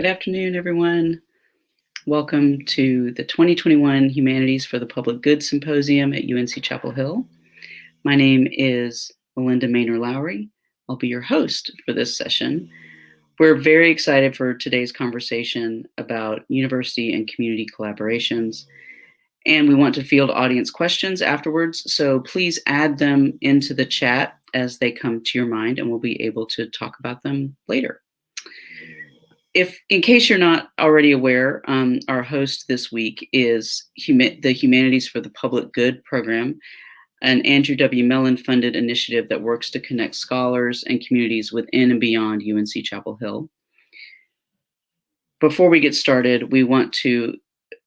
Good afternoon, everyone. Welcome to the 2021 Humanities for the Public Good Symposium at UNC Chapel Hill. My name is Malinda Lowery. I'll be your host for this session. We're very excited for today's conversation about university and community collaborations, and we want to field audience questions afterwards, so please add them into the chat as they come to your mind, and we'll be able to talk about them later. In case you're not already aware, our host this week is the Humanities for the Public Good program, an Andrew W. Mellon-funded initiative that works to connect scholars and communities within and beyond UNC Chapel Hill. Before we get started, we want to,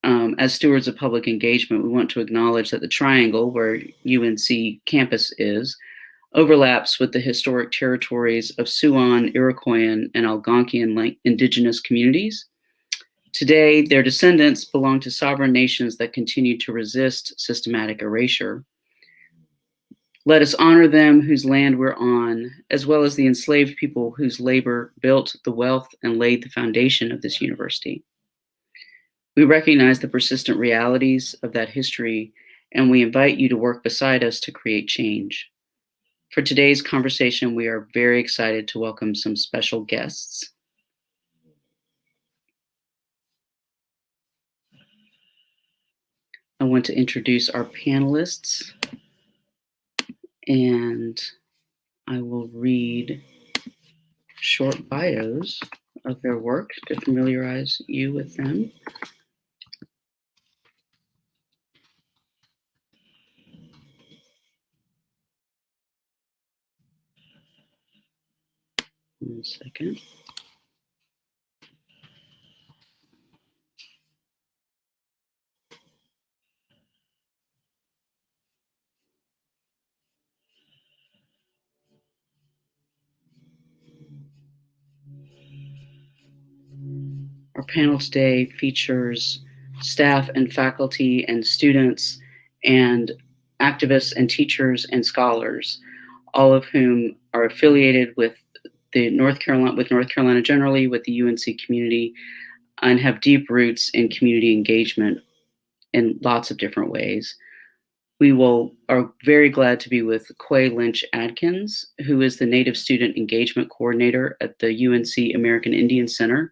as stewards of public engagement, we want to acknowledge that the triangle where UNC campus is overlaps with the historic territories of Siouan, Iroquoian, and Algonquian indigenous communities. Today, their descendants belong to sovereign nations that continue to resist systematic erasure. Let us honor them whose land we're on, as well as the enslaved people whose labor built the wealth and laid the foundation of this university. We recognize the persistent realities of that history, and we invite you to work beside us to create change. For today's conversation, we are very excited to welcome some special guests. I want to introduce our panelists, and I will read short bios of their work to familiarize you with them. One second. Our panel today features staff and faculty and students and activists and teachers and scholars, all of whom are affiliated with North Carolina generally, with the UNC community, and have deep roots in community engagement in lots of different ways. We are very glad to be with Lynch Adkins, who is the Native Student Engagement Coordinator at the UNC American Indian Center.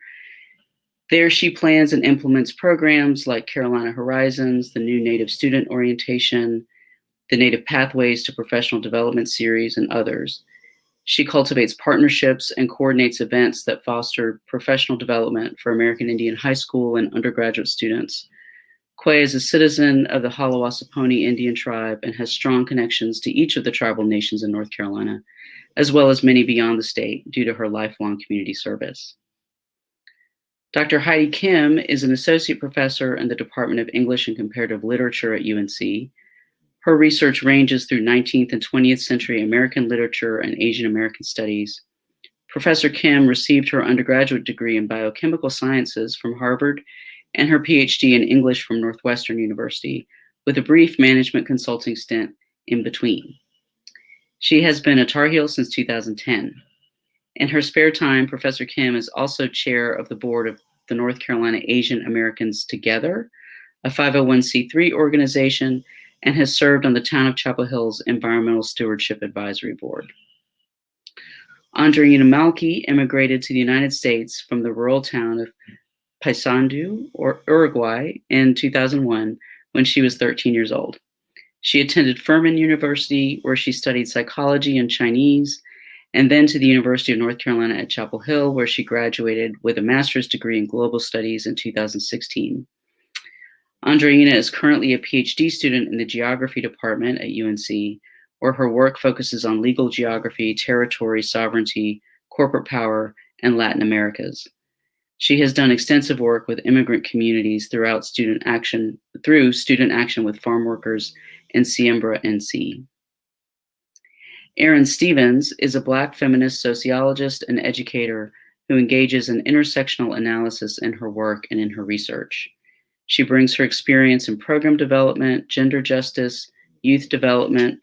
There she plans and implements programs like Carolina Horizons, the new Native Student Orientation, the Native Pathways to Professional Development series, and others. She cultivates partnerships and coordinates events that foster professional development for American Indian high school and undergraduate students. Quay is a citizen of the Hallawasaponi Indian tribe and has strong connections to each of the tribal nations in North Carolina, as well as many beyond the state due to her lifelong community service. Dr. Heidi Kim is an associate professor in the Department of English and Comparative Literature at UNC. Her research ranges through 19th and 20th century American literature and Asian American studies. Professor Kim received her undergraduate degree in biochemical sciences from Harvard and her PhD in English from Northwestern University, with a brief management consulting stint in between. She has been a Tar Heel since 2010. In her spare time, Professor Kim is also chair of the board of the North Carolina Asian Americans Together, a 501c3 organization, and has served on the Town of Chapel Hill's Environmental Stewardship Advisory Board. Andreina Malki immigrated to the United States from the rural town of Paysandú, or Uruguay, in 2001 when she was 13 years old. She attended Furman University, where she studied psychology and Chinese, and then to the University of North Carolina at Chapel Hill, where she graduated with a master's degree in global studies in 2016. Andreina is currently a PhD student in the geography department at UNC, where her work focuses on legal geography, territory, sovereignty, corporate power, and Latin Americas. She has done extensive work with immigrant communities through student action with farm workers in Siembra NC. Erin Stevens is a Black feminist sociologist and educator who engages in intersectional analysis in her work and in her research. She brings her experience in program development, gender justice, youth development,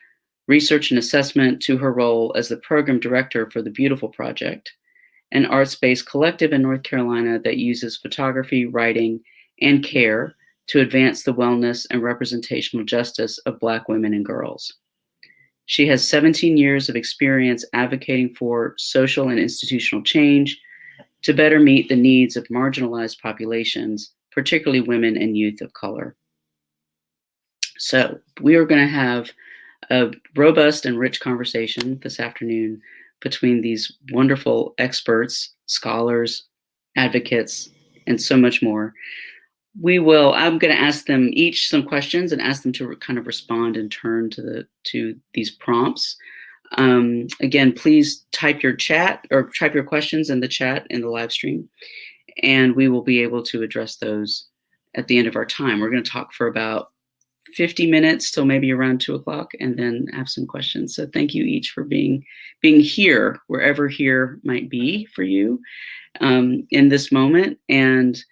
research and assessment to her role as the program director for the Beautiful Project, an arts-based collective in North Carolina that uses photography, writing, and care to advance the wellness and representational justice of Black women and girls. She has 17 years of experience advocating for social and institutional change to better meet the needs of marginalized populations, particularly women and youth of color. So we are going to have a robust and rich conversation this afternoon between these wonderful experts, scholars, advocates, and so much more. I'm going to ask them each some questions and ask them to kind of respond in turn to these prompts. Again, please type your questions in the chat in the live stream, and we will be able to address those at the end of our time. We're going to talk for about 50 minutes till maybe around 2 o'clock, and then have some questions. So thank you each for being here, wherever here might be for you in this moment. And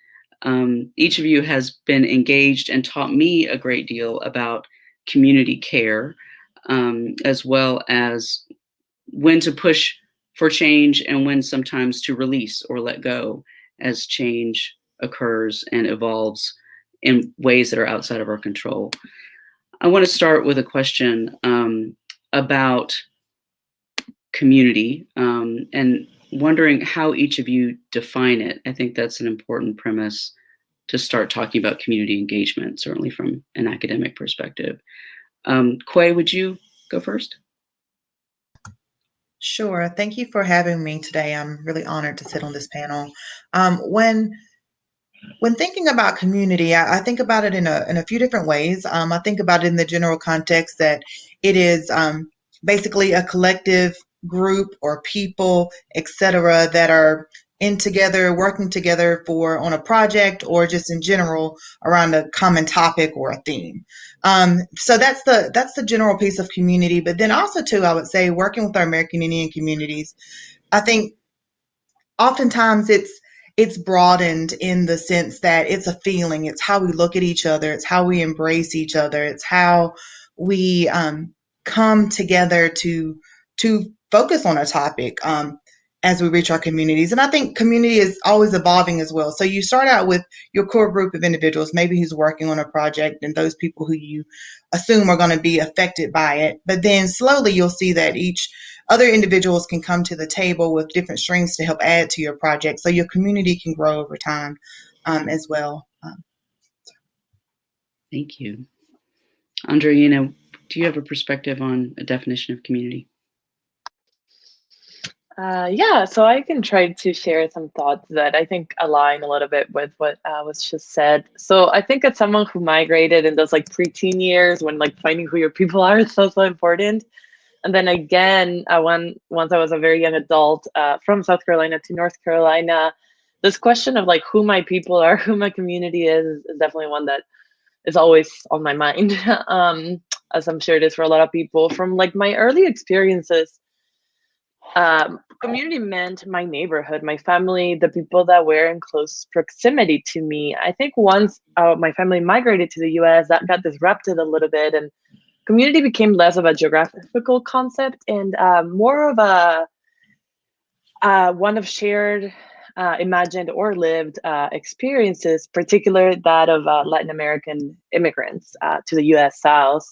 each of you has been engaged and taught me a great deal about community care, as well as when to push for change and when sometimes to release or let go as change occurs and evolves in ways that are outside of our control. I want to start with a question about community and wondering how each of you define it. I think that's an important premise to start talking about community engagement, certainly from an academic perspective. Quay, would you go first? Sure. Thank you for having me today. I'm really honored to sit on this panel. When thinking about community, I think about it in a few different ways. I think about it in the general context that it is basically a collective group or people, etc., that are working together on a project or just in general around a common topic or a theme. So that's the general piece of community. But then also too, I would say working with our American Indian communities, I think oftentimes it's broadened in the sense that it's a feeling. It's how we look at each other. It's how we embrace each other. It's how we come together to focus on a topic as we reach our communities. And I think community is always evolving as well. So you start out with your core group of individuals, maybe who's working on a project, and those people who you assume are going to be affected by it. But then slowly you'll see that each other individuals can come to the table with different strengths to help add to your project, so your community can grow over time as well. Thank you. Andreina, do you have a perspective on a definition of community? Yeah, so I can try to share some thoughts that I think align a little bit with what was just said. So I think as someone who migrated in those like preteen years when like finding who your people are is so important. And then again, once I was a very young adult from South Carolina to North Carolina, this question of like who my people are, who my community is definitely one that is always on my mind, as I'm sure it is for a lot of people. From like my early experiences, community meant my neighborhood, my family, the people that were in close proximity to me. I think once my family migrated to the US, that got disrupted a little bit, and community became less of a geographical concept and more of a one of shared, imagined or lived experiences, particularly that of Latin American immigrants to the US South.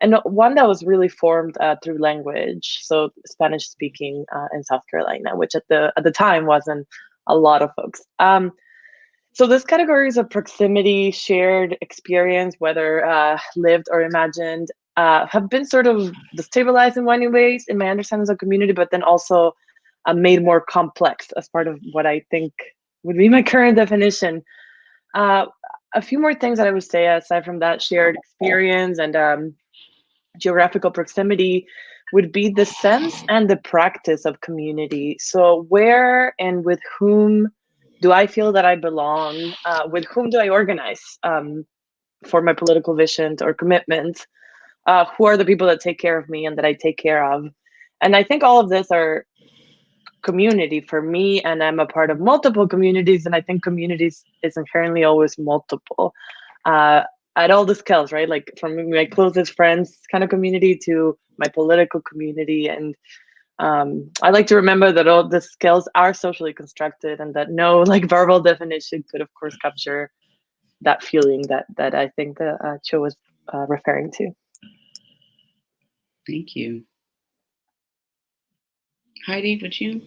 And one that was really formed through language, so Spanish speaking in South Carolina, which at the time wasn't a lot of folks. So those categories of proximity, shared experience, whether lived or imagined, have been sort of destabilized in many ways in my understanding of community, but then also made more complex as part of what I think would be my current definition. A few more things that I would say aside from that shared experience and geographical proximity would be the sense and the practice of community. So where and with whom do I feel that I belong? With whom do I organize for my political visions or commitments? Who are the people that take care of me and that I take care of? And I think all of this are community for me, and I'm a part of multiple communities, and I think communities is inherently always multiple at all the scales, right? Like from my closest friends kind of community to my political community. And I like to remember that all the skills are socially constructed, and that no like verbal definition could, of course, capture that feeling that I think the Cho was referring to. Thank you. Heidi, would you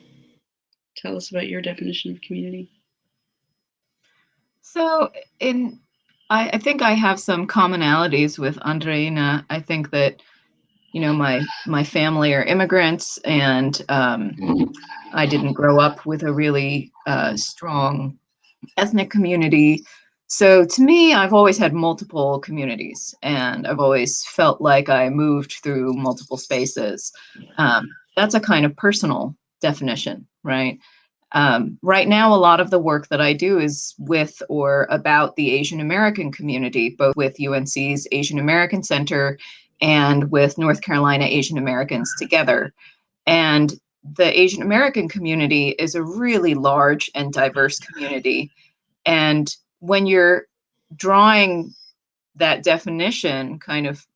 tell us about your definition of community? So I think I have some commonalities with Andreina. I think that, you know, my family are immigrants, and I didn't grow up with a really strong ethnic community. So to me, I've always had multiple communities, and I've always felt like I moved through multiple spaces. That's a kind of personal definition, right? Right now, a lot of the work that I do is with or about the Asian American community, both with UNC's Asian American Center and with North Carolina Asian Americans together. And the Asian American community is a really large and diverse community. And when you're drawing that definition, kind of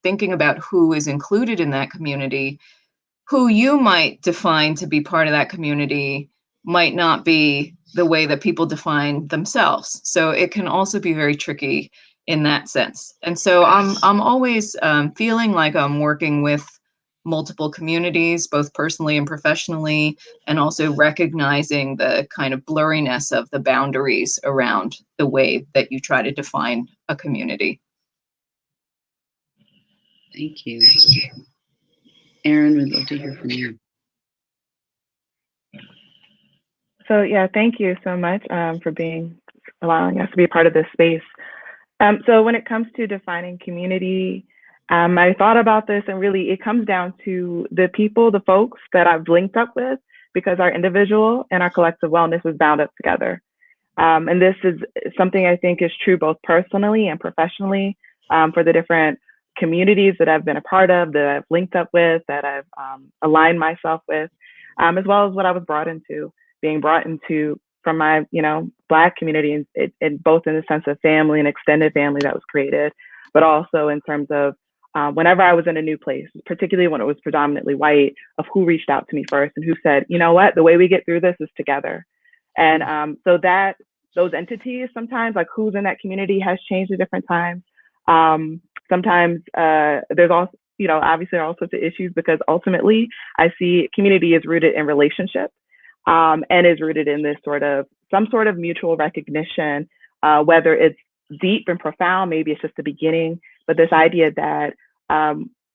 thinking about who is included in that community, who you might define to be part of that community might not be the way that people define themselves. So it can also be very tricky in that sense. And so I'm always feeling like I'm working with multiple communities, both personally and professionally, and also recognizing the kind of blurriness of the boundaries around the way that you try to define a community. Thank you. Erin, we'd love to hear from you. So yeah, thank you so much for allowing us to be a part of this space. So when it comes to defining community, I thought about this, and really it comes down to the people, the folks that I've linked up with, because our individual and our collective wellness is bound up together. And this is something I think is true both personally and professionally for the different communities that I've been a part of, that I've linked up with, that I've aligned myself with, as well as what I was being brought into from my, Black community, and both in the sense of family and extended family that was created, but also in terms of whenever I was in a new place, particularly when it was predominantly white, of who reached out to me first and who said, you know what, the way we get through this is together. And so that those entities sometimes, like who's in that community, has changed at different times. Sometimes there's also, obviously all sorts of issues, because ultimately I see community is rooted in relationship, and is rooted in this some sort of mutual recognition, whether it's deep and profound, maybe it's just the beginning, but this idea that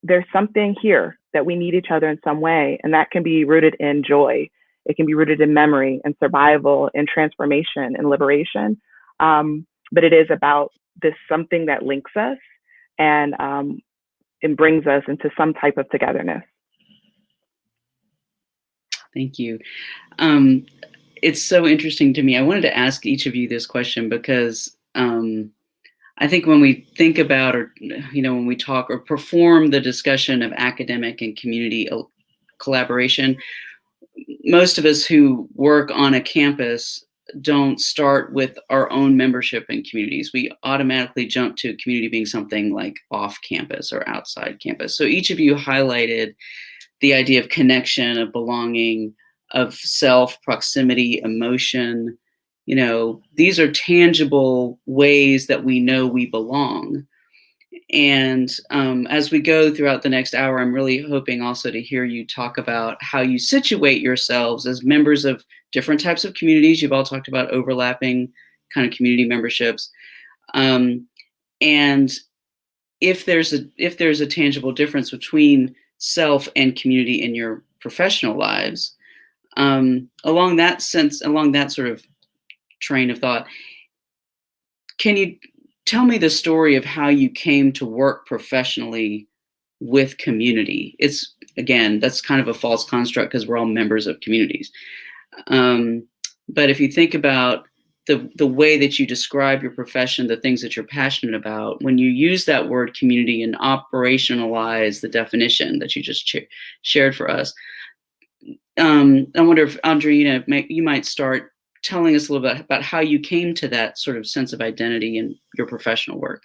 there's something here, that we need each other in some way, and that can be rooted in joy. It can be rooted in memory and survival and transformation and liberation. But it is about this something that links us and brings us into some type of togetherness. Thank you. It's so interesting to me. I wanted to ask each of you this question because I think when we think about, or when we talk or perform the discussion of academic and community collaboration, most of us who work on a campus don't start with our own membership in communities. We automatically jump to community being something like off campus or outside campus. So each of you highlighted the idea of connection, of belonging, of self, proximity, emotion. These are tangible ways that we know we belong. And as we go throughout the next hour, I'm really hoping also to hear you talk about how you situate yourselves as members of different types of communities. You've all talked about overlapping kind of community memberships. And if there's a tangible difference between self and community in your professional lives, along that sort of train of thought, can you tell me the story of how you came to work professionally with community? That's kind of a false construct because we're all members of communities. But if you think about the way that you describe your profession, the things that you're passionate about, when you use that word community and operationalize the definition that you just shared for us, I wonder if Andreina, you might start telling us a little bit about how you came to that sort of sense of identity in your professional work.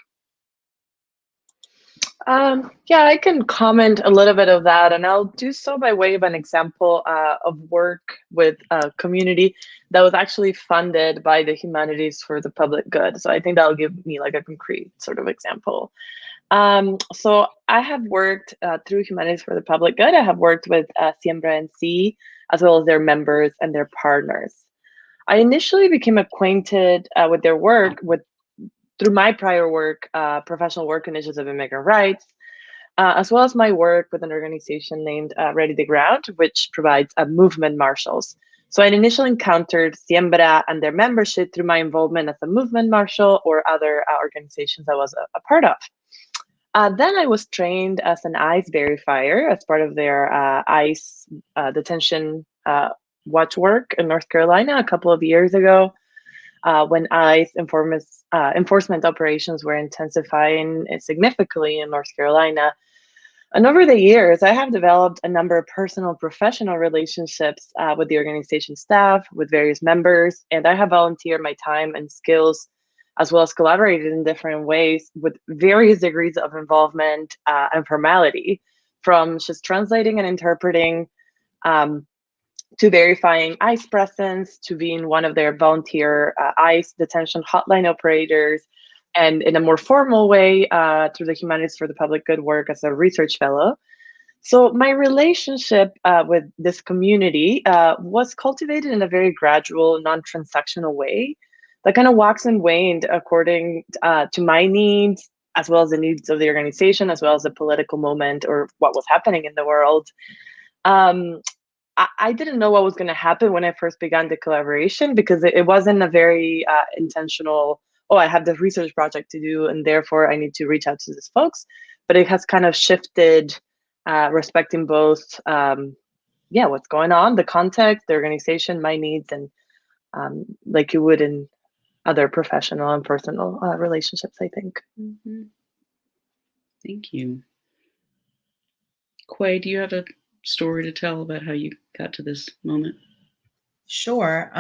Yeah, I can comment a little bit of that, and I'll do so by way of an example of work with a community that was actually funded by the Humanities for the Public Good. So I think that'll give me like a concrete sort of example. So I have worked through Humanities for the Public Good. I have worked with Siembra NC, as well as their members and their partners. I initially became acquainted with their work through my prior work, professional work in issues of immigrant rights, as well as my work with an organization named Ready the Ground, which provides movement marshals. So I initially encountered Siembra and their membership through my involvement as a movement marshal or other organizations I was a part of. Then I was trained as an ICE verifier as part of their ICE detention watch work in North Carolina a couple of years ago, when ICE enforcement operations were intensifying significantly in North Carolina. And over the years, I have developed a number of personal professional relationships with the organization staff, with various members, and I have volunteered my time and skills, as well as collaborated in different ways with various degrees of involvement and formality, from just translating and interpreting to verifying ICE presence, to being one of their volunteer ICE detention hotline operators, and in a more formal way through the Humanities for the Public Good work as a research fellow. So my relationship with this community was cultivated in a very gradual, non-transactional way that kind of waxed and waned according to my needs, as well as the needs of the organization, as well as the political moment or what was happening in the world. I didn't know what was going to happen when I first began the collaboration, because it wasn't a very intentional, oh, I have this research project to do, and therefore I need to reach out to these folks. But it has kind of shifted, respecting both, what's going on, the context, the organization, my needs, and like you would in other professional and personal relationships, I think. Mm-hmm. Thank you. Quay, do you have a story to tell about how you got to this moment? Sure.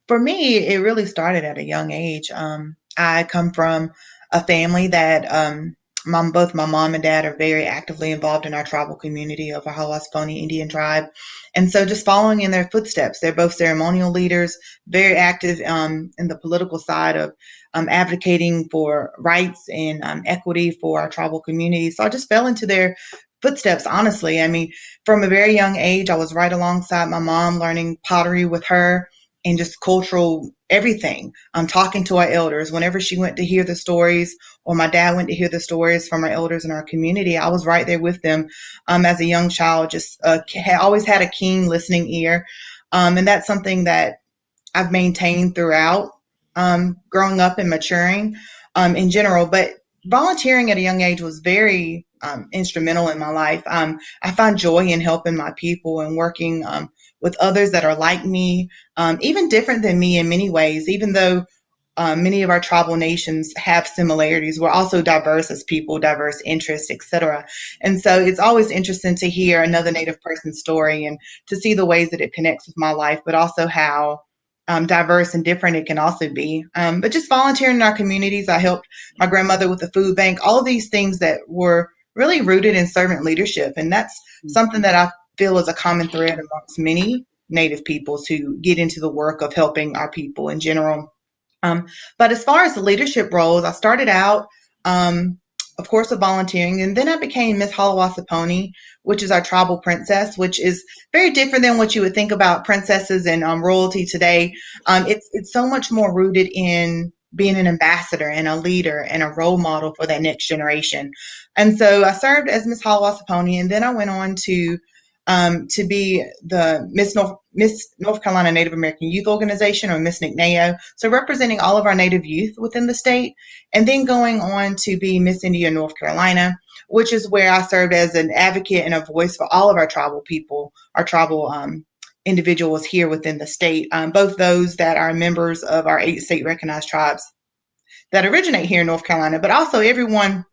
For me, it really started at a young age. I come from a family that both my mom and dad are very actively involved in our tribal community of our Hawasponi Indian tribe. And so just following in their footsteps, they're both ceremonial leaders, very active in the political side of advocating for rights and equity for our tribal community. So I just fell into their footsteps, honestly. I mean, from a very young age, I was right alongside my mom, learning pottery with her and just cultural everything. Talking to our elders. Whenever she went to hear the stories, or my dad went to hear the stories from our elders in our community, I was right there with them as a young child, just always had a keen listening ear. And that's something that I've maintained throughout growing up and maturing in general. But volunteering at a young age was very instrumental in my life. I find joy in helping my people and working with others that are like me, even different than me in many ways. Even though many of our tribal nations have similarities, we're also diverse as people, diverse interests, etc. And so it's always interesting to hear another Native person's story and to see the ways that it connects with my life, but also how diverse and different it can also be. But just volunteering in our communities, I helped my grandmother with the food bank, all of these things that were really rooted in servant leadership. And that's something that I feel is a common thread amongst many Native peoples who get into the work of helping our people in general. But as far as the leadership roles, I started out, of course, with volunteering, and then I became Miss Halawasaponi, which is our tribal princess, which is very different than what you would think about princesses and royalty today. It's so much more rooted in being an ambassador and a leader and a role model for that next generation. And so I served as Miss Halawasaponi, and then I went on to be the Miss North Carolina Native American Youth Organization, or Miss NCNAO, so representing all of our Native youth within the state, and then going on to be Miss India North Carolina, which is where I served as an advocate and a voice for all of our tribal people, our tribal individuals here within the state, both those that are members of our 8 state recognized tribes that originate here in North Carolina, but also everyone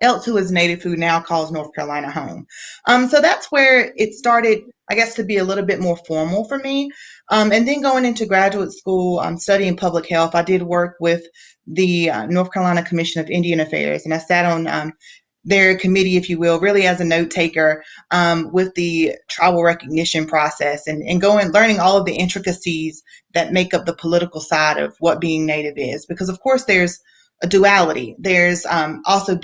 else who is Native who now calls North Carolina home. So that's where it started, I guess, to be a little bit more formal for me. And then going into graduate school, studying public health, I did work with the North Carolina Commission of Indian Affairs, and I sat on their committee, if you will, really as a note taker with the tribal recognition process and learning all of the intricacies that make up the political side of what being Native is. Because, of course, there's a duality. There's also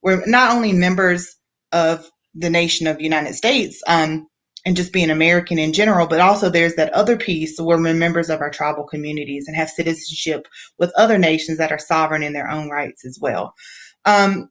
we're not only members of the nation of the United States, and just being American in general, but also there's that other piece where we're members of our tribal communities and have citizenship with other nations that are sovereign in their own rights as well.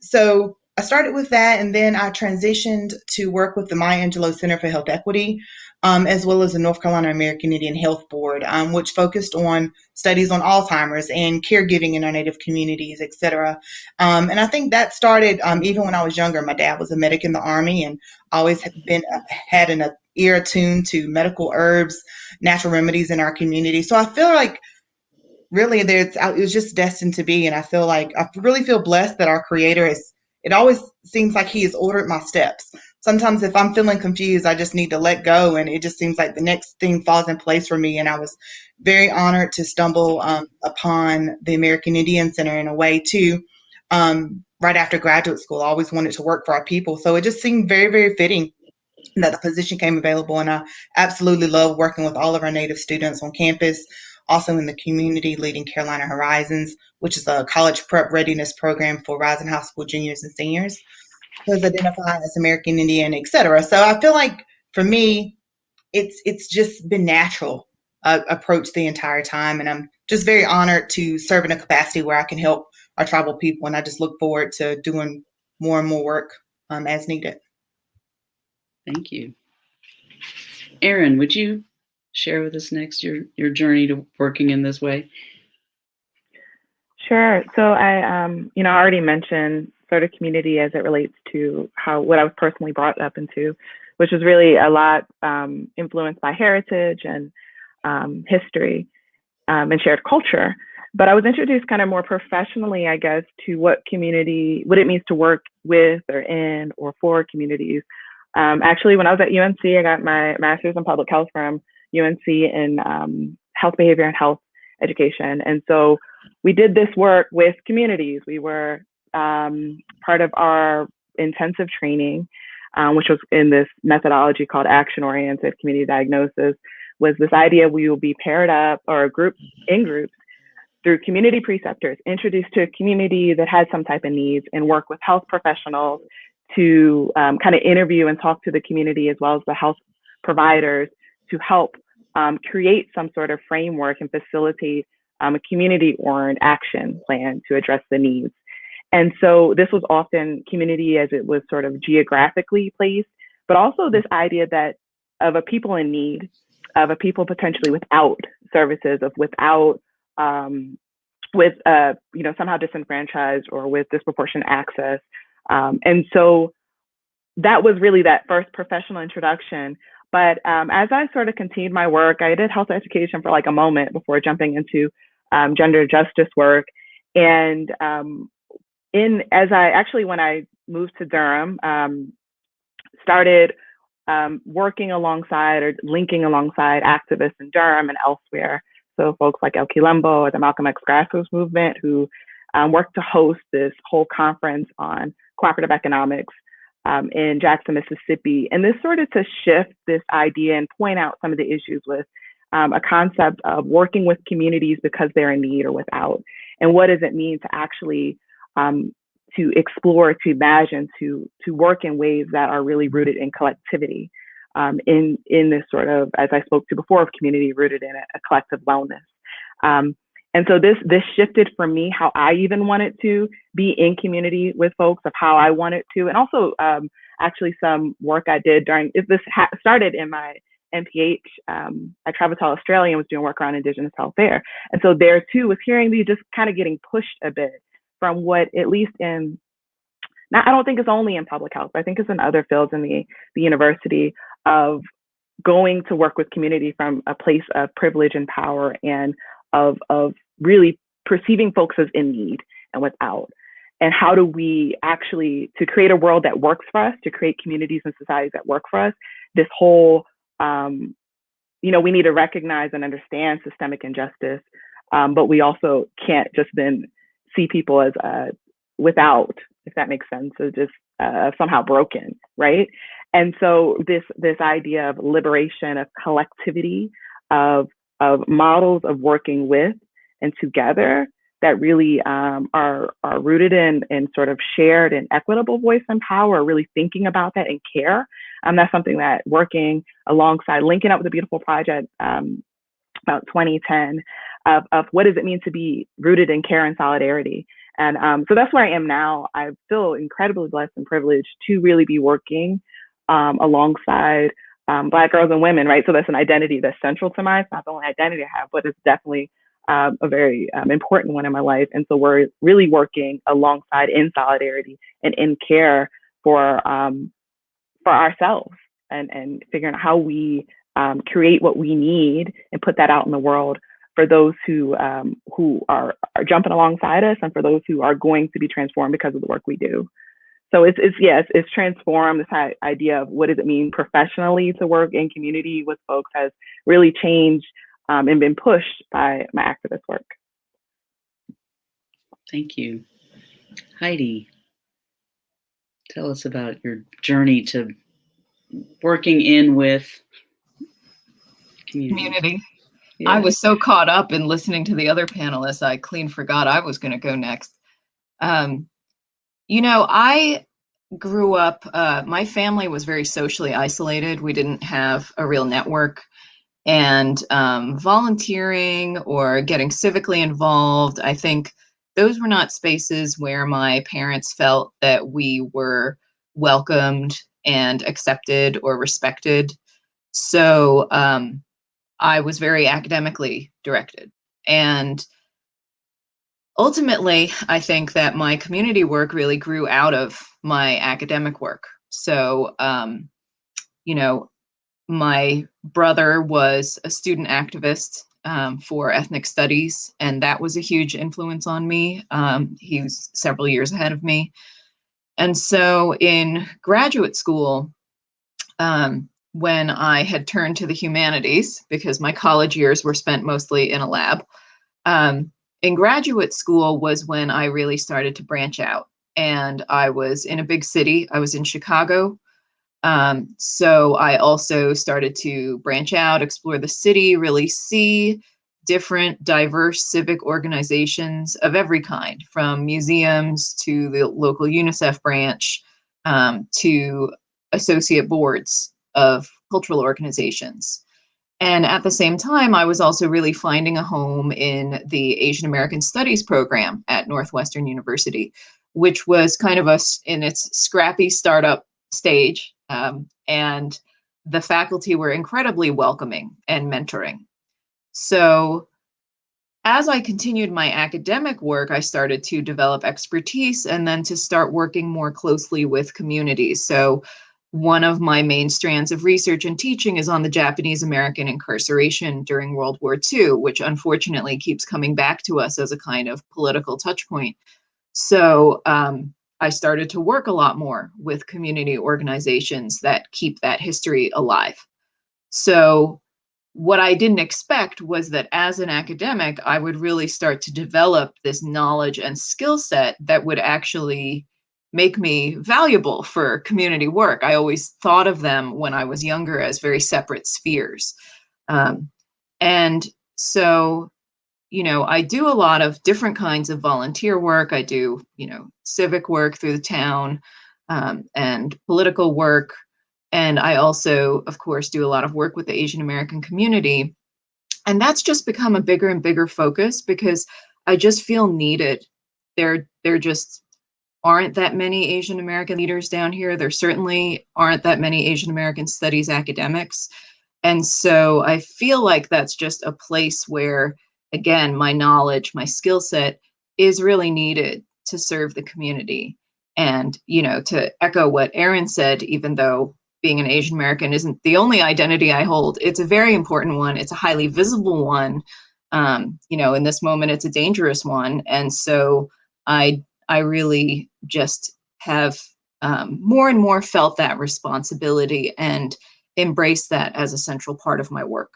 So I started with that, and then I transitioned to work with the Maya Angelou Center for Health Equity, as well as the North Carolina American Indian Health Board, which focused on studies on Alzheimer's and caregiving in our Native communities, et cetera. And I think that started even when I was younger. My dad was a medic in the Army and always had an ear attuned to medical herbs, natural remedies in our community. So I feel like really it was just destined to be. And I really feel blessed that our Creator it always seems like He has ordered my steps. Sometimes if I'm feeling confused, I just need to let go, and it just seems like the next thing falls in place for me. And I was very honored to stumble upon the American Indian Center in a way too. Right after graduate school, I always wanted to work for our people. So it just seemed very, very fitting that the position came available. And I absolutely love working with all of our Native students on campus, also in the community, leading Carolina Horizons, which is a college prep readiness program for rising high school juniors and seniors who identify as American Indian, et cetera. So I feel like for me, it's just been natural approach the entire time. And I'm just very honored to serve in a capacity where I can help our tribal people. And I just look forward to doing more and more work as needed. Thank you. Erin, would you share with us next your journey to working in this way? Sure. So I already mentioned sort of community as it relates to what I was personally brought up into, which was really a lot influenced by heritage and history and shared culture. But I was introduced kind of more professionally, I guess, to what it means to work with or in or for communities. Actually, when I was at UNC, I got my master's in public health from UNC in health behavior and health education. And so we did this work with communities. We were part of our intensive training, which was in this methodology called action-oriented community diagnosis, was this idea we will be paired up or in groups through community preceptors, introduced to a community that had some type of needs, and work with health professionals to kind of interview and talk to the community as well as the health providers to help create some sort of framework and facilitate a community-oriented action plan to address the needs. And so this was often community as it was sort of geographically placed, but also this idea that of a people in need, of a people potentially without services, somehow disenfranchised or with disproportionate access. And so that was really that first professional introduction. But as I sort of continued my work, I did health education for like a moment before jumping into gender justice work. And when I moved to Durham, started working alongside or linking alongside activists in Durham and elsewhere. So folks like El Quilembo or the Malcolm X Grassroots movement who worked to host this whole conference on cooperative economics in Jackson, Mississippi. And this sort of to shift this idea and point out some of the issues with a concept of working with communities because they're in need or without. And what does it mean to actually to explore, to imagine, to work in ways that are really rooted in collectivity, in this sort of, as I spoke to before, of community rooted in a collective wellness. And so this shifted for me how I even wanted to be in community with folks, of how I wanted to, and also actually some work I did started in my MPH. I traveled to Australia and was doing work around Indigenous health there. And so there too was hearing me just kind of getting pushed a bit from what, at least I don't think it's only in public health, but I think it's in other fields in the university, of going to work with community from a place of privilege and power, and of really perceiving folks as in need and without. And how do we actually, to create a world that works for us, to create communities and societies that work for us, this whole we need to recognize and understand systemic injustice, but we also can't just then see people as without, if that makes sense, as just somehow broken, right? And so this idea of liberation, of collectivity, of models of working with and together that really are rooted in sort of shared and equitable voice and power, really thinking about that and care. That's something that working alongside, linking up with a beautiful project about 2010 of what does it mean to be rooted in care and solidarity. And so that's where I am now. I feel incredibly blessed and privileged to really be working alongside Black girls and women, right? So that's an identity that's central to mine. It's not the only identity I have, but it's definitely a very important one in my life. And so we're really working alongside in solidarity and in care for ourselves and figuring out how we create what we need and put that out in the world for those who are jumping alongside us and for those who are going to be transformed because of the work we do. So it's transformed. This idea of what does it mean professionally to work in community with folks has really changed and been pushed by my activist work. Thank you. Heidi, tell us about your journey to working in with community. Yeah. I was so caught up in listening to the other panelists, I clean forgot I was going to go next. I grew up, my family was very socially isolated. We didn't have a real network, and volunteering or getting civically involved, I think those were not spaces where my parents felt that we were welcomed and accepted or respected. So I was very academically directed. And ultimately, I think that my community work really grew out of my academic work. So, my brother was a student activist for ethnic studies, and that was a huge influence on me. He was several years ahead of me. And so in graduate school, when I had turned to the humanities, because my college years were spent mostly in a lab, in graduate school was when I really started to branch out. And I was in a big city. I was in Chicago. So I also started to branch out, explore the city, really see different diverse civic organizations of every kind, from museums to the local UNICEF branch, to associate boards of cultural organizations. And at the same time, I was also really finding a home in the Asian American Studies program at Northwestern University, which was kind of in its scrappy startup stage. And the faculty were incredibly welcoming and mentoring. So as I continued my academic work, I started to develop expertise and then to start working more closely with communities. So one of my main strands of research and teaching is on the Japanese American incarceration during World War II, which unfortunately keeps coming back to us as a kind of political touch point. So I started to work a lot more with community organizations that keep that history alive. So what I didn't expect was that as an academic, I would really start to develop this knowledge and skill set that would actually make me valuable for community work. I always thought of them when I was younger as very separate spheres. And so, I do a lot of different kinds of volunteer work. I do, civic work through the town, and political work. And I also, of course, do a lot of work with the Asian American community. And that's just become a bigger and bigger focus because I just feel needed. There just aren't that many Asian American leaders down here. There certainly aren't that many Asian American studies academics. And so I feel like that's just a place where, again, my knowledge, my skill set is really needed to serve the community. And, to echo what Erin said, even though being an Asian American isn't the only identity I hold, it's a very important one. It's a highly visible one. In this moment, it's a dangerous one. And so I really just have more and more felt that responsibility and embrace that as a central part of my work.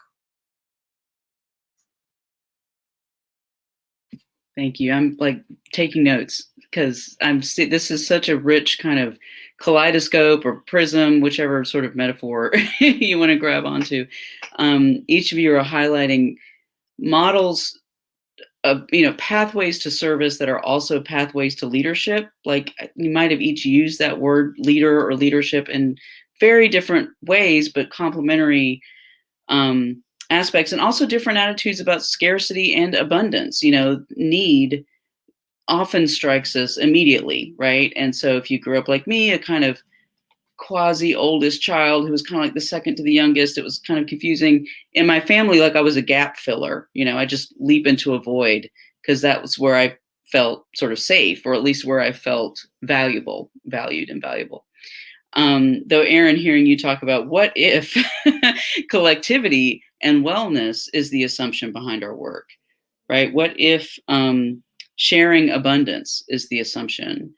Thank you. I'm like taking notes because this is such a rich kind of kaleidoscope or prism, whichever sort of metaphor you want to grab onto. Each of you are highlighting models of, pathways to service that are also pathways to leadership. Like you might have each used that word leader or leadership in very different ways, but complementary aspects, and also different attitudes about scarcity and abundance. Need often strikes us immediately, right? And so if you grew up like me, a kind of quasi oldest child who was kind of like the second to the youngest, it was kind of confusing. In my family, like I was a gap filler. I just leap into a void because that was where I felt sort of safe, or at least where I felt valued and valuable. Though, Erin, hearing you talk about what if collectivity and wellness is the assumption behind our work, right? What if sharing abundance is the assumption?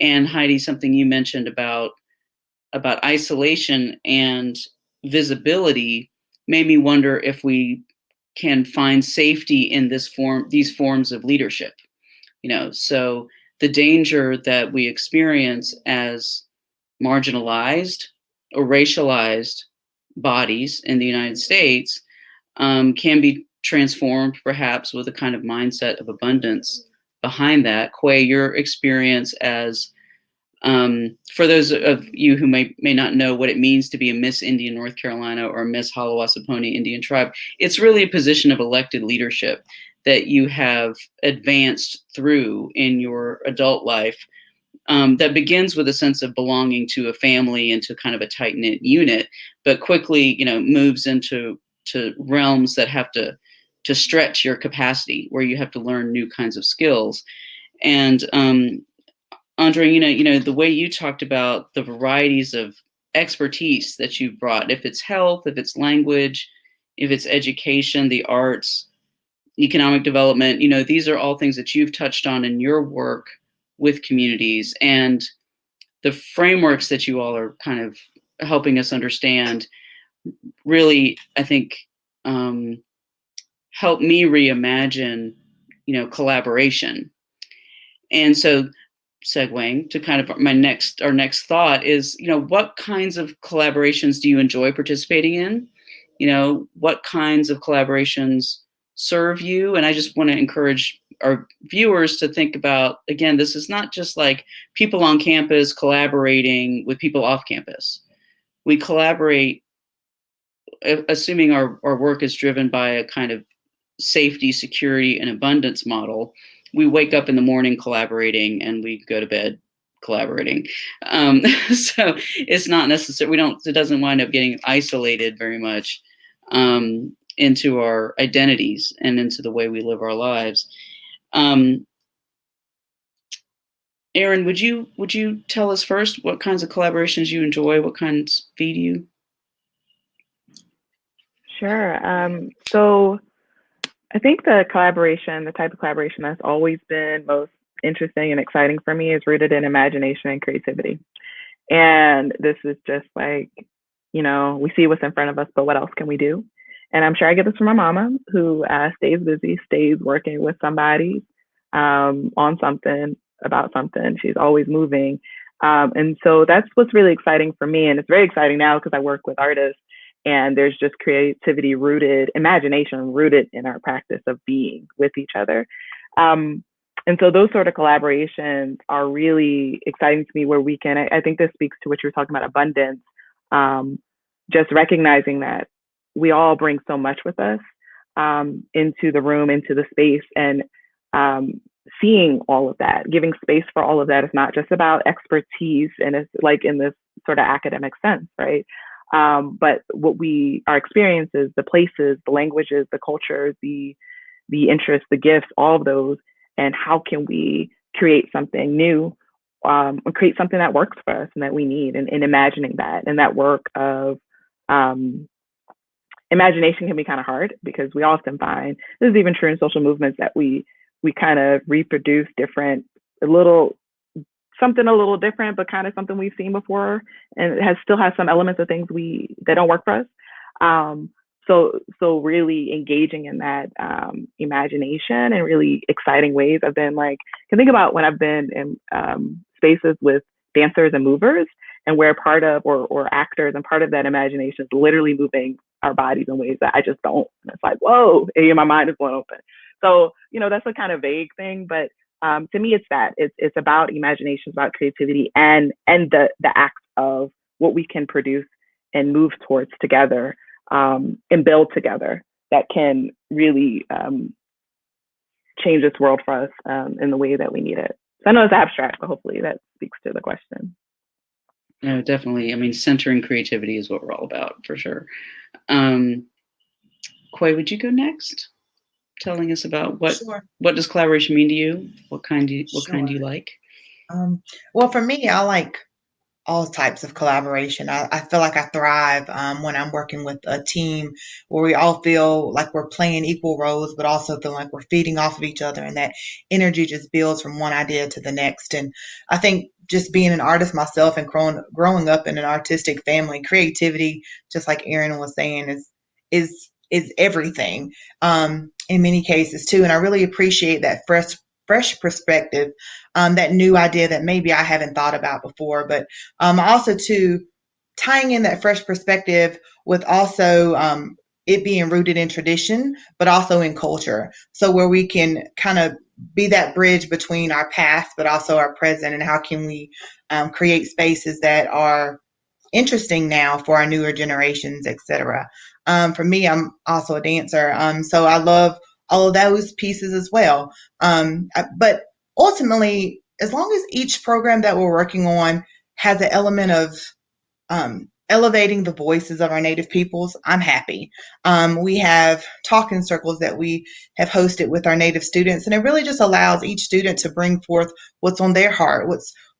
And Heidi, something you mentioned about isolation and visibility made me wonder if we can find safety in these forms of leadership. So the danger that we experience as marginalized or racialized bodies in the United States can be transformed perhaps with a kind of mindset of abundance behind that. Quay, your experience as for those of you who may not know what it means to be a Miss Indian North Carolina or a Miss Halawassaponi Indian Tribe, it's really a position of elected leadership that you have advanced through in your adult life, that begins with a sense of belonging to a family and to kind of a tight-knit unit, but quickly, moves into realms that have to stretch your capacity, where you have to learn new kinds of skills. And Andreina, the way you talked about the varieties of expertise that you've brought, if it's health, if it's language, if it's education, the arts, economic development, these are all things that you've touched on in your work with communities, and the frameworks that you all are kind of helping us understand really, I think, help me reimagine, collaboration. And so segueing to kind of our next thought is, what kinds of collaborations do you enjoy participating in? What kinds of collaborations serve you? And I just want to encourage our viewers to think about, again, this is not just like people on campus collaborating with people off campus. We collaborate, assuming our work is driven by a kind of safety, security, and abundance model. We wake up in the morning collaborating and we go to bed collaborating. So it's not necessary. It doesn't wind up getting isolated very much into our identities and into the way we live our lives. Erin, would you tell us first what kinds of collaborations you enjoy? What kinds feed you? Sure. So I think the type of collaboration that's always been most interesting and exciting for me is rooted in imagination and creativity. And this is just like, we see what's in front of us, but what else can we do? And I'm sure I get this from my mama, who stays busy, stays working with somebody on something, about something. She's always moving. And so that's what's really exciting for me. And it's very exciting now because I work with artists, and there's just creativity rooted, imagination rooted in our practice of being with each other. And so those sort of collaborations are really exciting to me, where we can, I think this speaks to what you were talking about, abundance, just recognizing that we all bring so much with us into the room, into the space, and seeing all of that, giving space for all of that is not just about expertise, and it's like in this sort of academic sense, right? But our experiences, the places, the languages, the culture, the interests, the gifts, all of those, and how can we create something new, or create something that works for us and that we need, and imagining that. And that work of imagination can be kind of hard, because we often find, this is even true in social movements, that we kind of reproduce something a little different, but kind of something we've seen before, and it still has some elements of things that don't work for us. so really engaging in that imagination and really exciting ways. I've been like, can think about when I've been in spaces with dancers and movers, and where part of or actors, and part of that imagination is literally moving our bodies in ways that I just don't. And it's like, whoa, and my mind is blown open. So, that's a kind of vague thing, but to me, it's about imagination, it's about creativity, and the acts of what we can produce and move towards together, and build together, that can really change this world for us in the way that we need it. So I know it's abstract, but hopefully that speaks to the question. No, definitely. I mean, centering creativity is what we're all about, for sure. Quay, would you go next? Telling us about what does collaboration mean to you? What kind do you like? Well, for me, I like all types of collaboration. I feel like I thrive when I'm working with a team where we all feel like we're playing equal roles, but also feel like we're feeding off of each other, and that energy just builds from one idea to the next. And I think just being an artist myself and growing up in an artistic family, creativity, just like Erin was saying, is everything in many cases too. And I really appreciate that fresh perspective, that new idea that maybe I haven't thought about before. But also too, tying in that fresh perspective with also it being rooted in tradition, but also in culture. So where we can kind of be that bridge between our past, but also our present, and how can we create spaces that are interesting now for our newer generations, etc. For me, I'm also a dancer, so I love all of those pieces as well. But ultimately, as long as each program that we're working on has an element of elevating the voices of our Native peoples, I'm happy. We have talking circles that we have hosted with our Native students, and it really just allows each student to bring forth what's on their heart,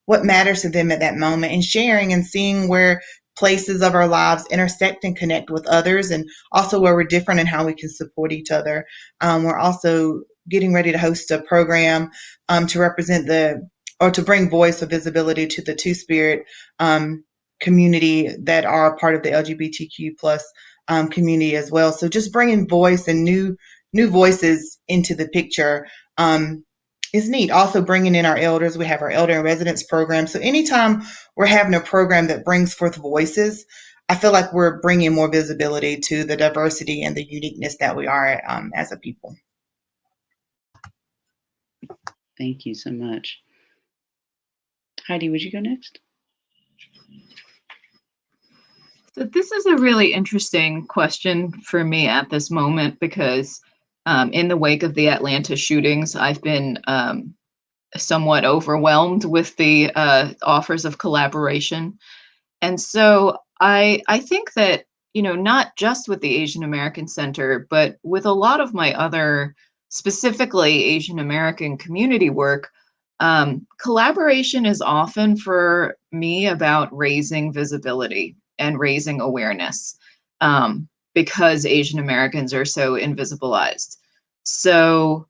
what matters to them at that moment, and sharing and seeing where places of our lives intersect and connect with others, and also where we're different and how we can support each other. We're also getting ready to host a program to represent to bring voice or visibility to the Two-Spirit community that are a part of the LGBTQ plus community as well. So just bringing voice and new voices into the picture is neat. Also bringing in our elders. We have our elder in residence program. So anytime we're having a program that brings forth voices, I feel like we're bringing more visibility to the diversity and the uniqueness that we are as a people. Thank you so much. Heidi, would you go next? So this is a really interesting question for me at this moment, because in the wake of the Atlanta shootings, I've been somewhat overwhelmed with the offers of collaboration. And so I think that, not just with the Asian American Center, but with a lot of my other specifically Asian American community work, collaboration is often for me about raising visibility and raising awareness, because Asian Americans are so invisibilized. So,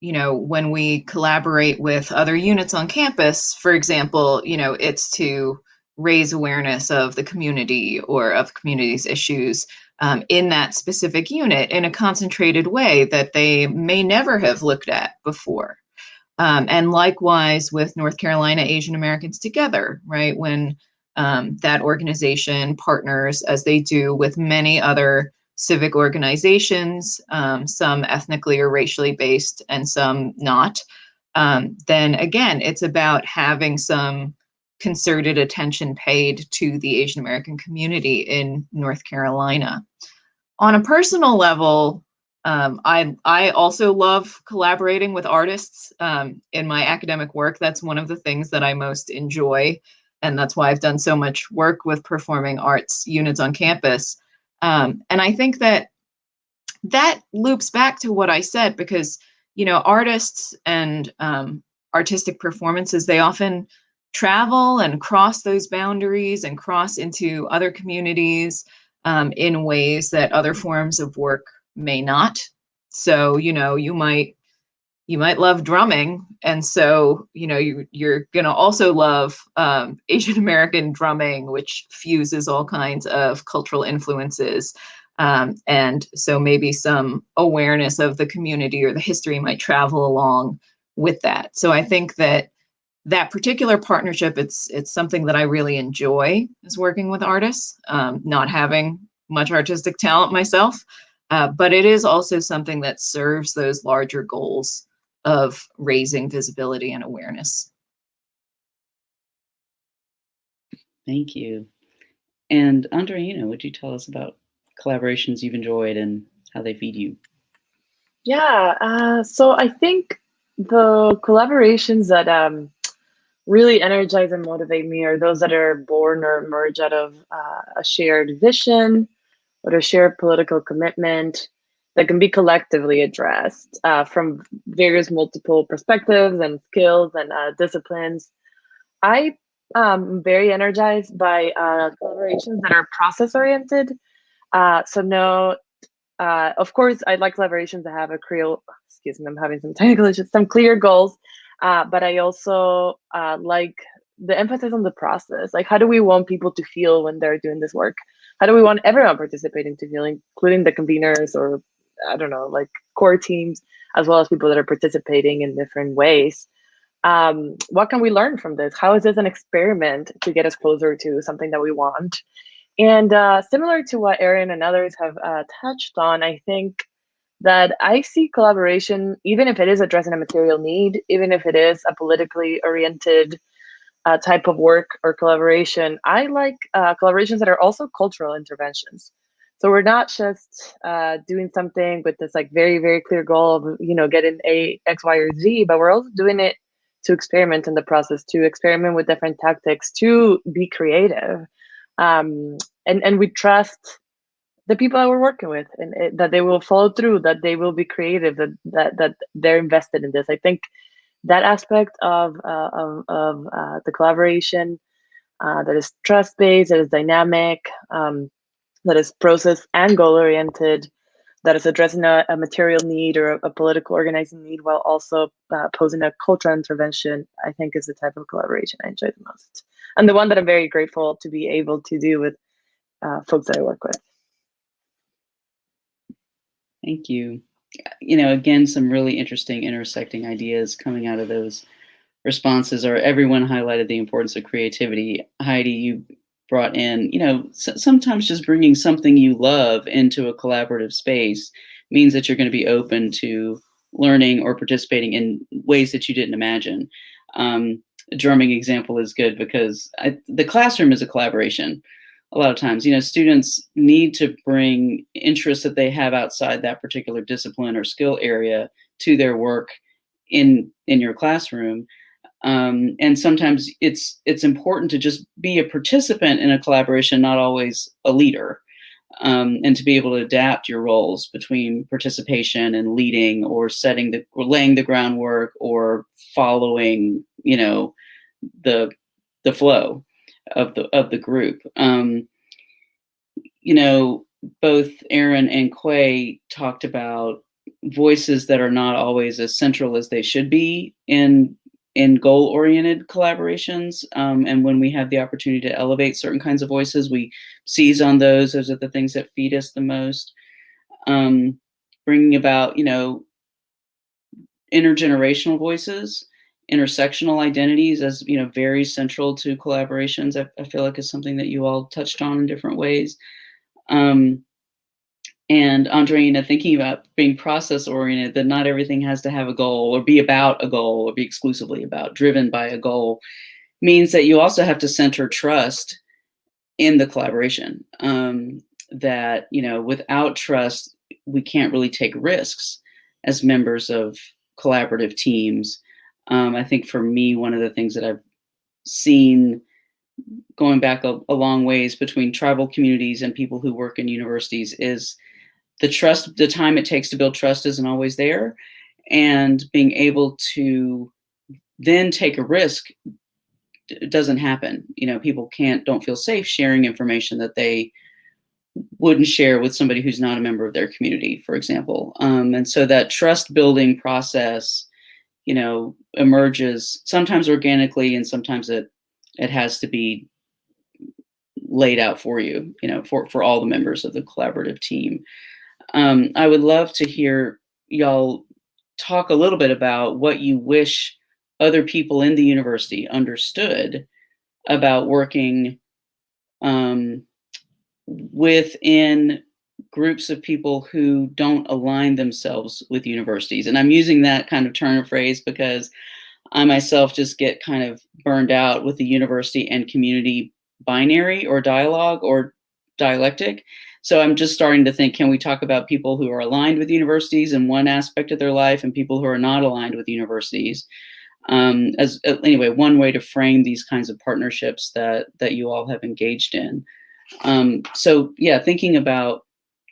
when we collaborate with other units on campus, for example, it's to raise awareness of the community or of community's issues in that specific unit in a concentrated way that they may never have looked at before. And likewise with North Carolina Asian Americans Together, right? When that organization partners, as they do with many other civic organizations, some ethnically or racially based and some not, then again, it's about having some concerted attention paid to the Asian American community in North Carolina. On a personal level, I also love collaborating with artists in my academic work. That's one of the things that I most enjoy. And that's why I've done so much work with performing arts units on campus. And I think that loops back to what I said, because, artists and artistic performances, they often travel and cross those boundaries and cross into other communities in ways that other forms of work may not. So, you might you might love drumming. And so, you're going to also love Asian American drumming, which fuses all kinds of cultural influences. And so maybe some awareness of the community or the history might travel along with that. So I think that particular partnership, it's something that I really enjoy, is working with artists, not having much artistic talent myself. But it is also something that serves those larger goals of raising visibility and awareness. Thank you. And Andreina, would you tell us about collaborations you've enjoyed and how they feed you? Yeah, so I think the collaborations that really energize and motivate me are those that are born or emerge out of a shared vision or a shared political commitment that can be collectively addressed from various multiple perspectives and skills and disciplines. I am very energized by collaborations that are process oriented. So no, of course, I'd like collaborations that have excuse me, I'm having some technical issues, some clear goals. But I also like the emphasis on the process. Like, how do we want people to feel when they're doing this work? How do we want everyone participating to feel, including the conveners or, I don't know, like core teams, as well as people that are participating in different ways? What can we learn from this? How is this an experiment to get us closer to something that we want? And similar to what Erin and others have touched on, I think that I see collaboration, even if it is addressing a material need, even if it is a politically oriented type of work or collaboration, I like collaborations that are also cultural interventions. So we're not just doing something with this like very, very clear goal of, getting a X, Y, or Z, but we're also doing it to experiment in the process, to experiment with different tactics, to be creative. And we trust the people that we're working with, and that they will follow through, that they will be creative, that they're invested in this. I think that aspect of the collaboration that is trust-based, that is dynamic, that is process and goal-oriented, that is addressing a material need or a political organizing need while also posing a cultural intervention, I think is the type of collaboration I enjoy the most. And the one that I'm very grateful to be able to do with folks that I work with. Thank you. Again, some really interesting intersecting ideas coming out of those responses. Or everyone highlighted the importance of creativity. Heidi, you brought in, sometimes just bringing something you love into a collaborative space means that you're going to be open to learning or participating in ways that you didn't imagine. A drumming example is good because the classroom is a collaboration. A lot of times, students need to bring interests that they have outside that particular discipline or skill area to their work in your classroom. And sometimes it's important to just be a participant in a collaboration, not always a leader, and to be able to adapt your roles between participation and leading, or laying the groundwork, or following, the flow of the group. Both Erin and Quay talked about voices that are not always as central as they should be in goal-oriented collaborations. And when we have the opportunity to elevate certain kinds of voices, we seize on those. Those are the things that feed us the most. Bringing about, intergenerational voices, intersectional identities as, very central to collaborations. I feel like is something that you all touched on in different ways. And Andreina, thinking about being process oriented, that not everything has to have a goal or be about a goal or be exclusively driven by a goal, means that you also have to center trust in the collaboration. That, without trust, we can't really take risks as members of collaborative teams. I think for me, one of the things that I've seen going back a long ways between tribal communities and people who work in universities is the time it takes to build trust isn't always there. And being able to then take a risk doesn't happen. People don't feel safe sharing information that they wouldn't share with somebody who's not a member of their community, for example. And so that trust building process emerges sometimes organically, and sometimes it has to be laid out for you, for all the members of the collaborative team. I would love to hear y'all talk a little bit about what you wish other people in the university understood about working within groups of people who don't align themselves with universities. And I'm using that kind of turn of phrase because I myself just get kind of burned out with the university and community binary or dialogue or dialectic. So I'm just starting to think, can we talk about people who are aligned with universities in one aspect of their life and people who are not aligned with universities? Anyway, one way to frame these kinds of partnerships that you all have engaged in. So yeah, thinking about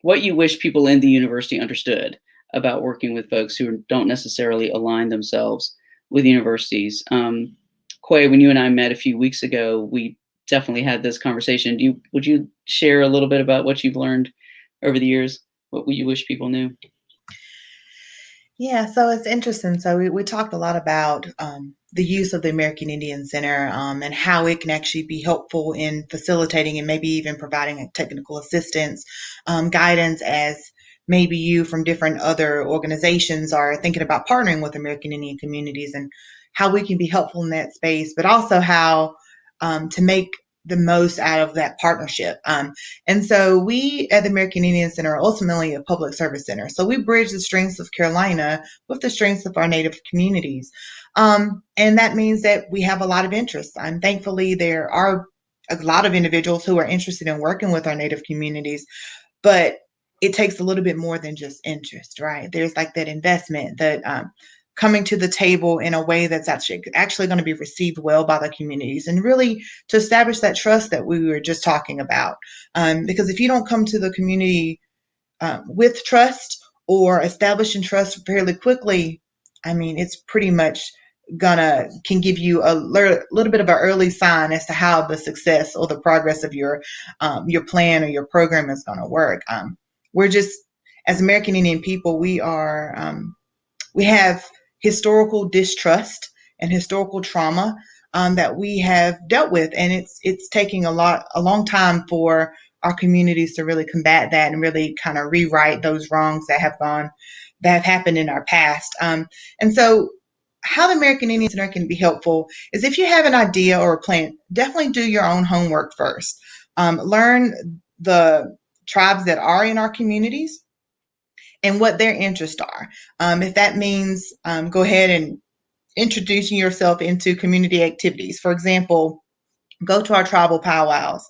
what you wish people in the university understood about working with folks who don't necessarily align themselves with universities. Quay, when you and I met a few weeks ago, we definitely had this conversation. Would you share a little bit about what you've learned over the years? What you wish people knew? Yeah, so it's interesting. So we talked a lot about the use of the American Indian Center and how it can actually be helpful in facilitating and maybe even providing technical assistance, guidance as maybe you from different other organizations are thinking about partnering with American Indian communities and how we can be helpful in that space, but also how to make the most out of that partnership. And so we at the American Indian Center are ultimately a public service center. So we bridge the strengths of Carolina with the strengths of our Native communities. And that means that we have a lot of interest. And thankfully, there are a lot of individuals who are interested in working with our Native communities, but it takes a little bit more than just interest, right? There's like that investment, that coming to the table in a way that's actually going to be received well by the communities, and really to establish that trust that we were just talking about. Because if you don't come to the community with trust or establishing trust fairly quickly, I mean, it's pretty much can give you a little bit of an early sign as to how the success or the progress of your plan or your program is going to work. We're just, as American Indian people, we have historical distrust and historical trauma that we have dealt with, and it's taking a long time for our communities to really combat that and really kind of rewrite those wrongs that have happened in our past. And so, how the American Indian Center can be helpful is, if you have an idea or a plan, definitely do your own homework first. Learn the tribes that are in our communities and what their interests are. If that means go ahead and introducing yourself into community activities. For example, go to our tribal powwows.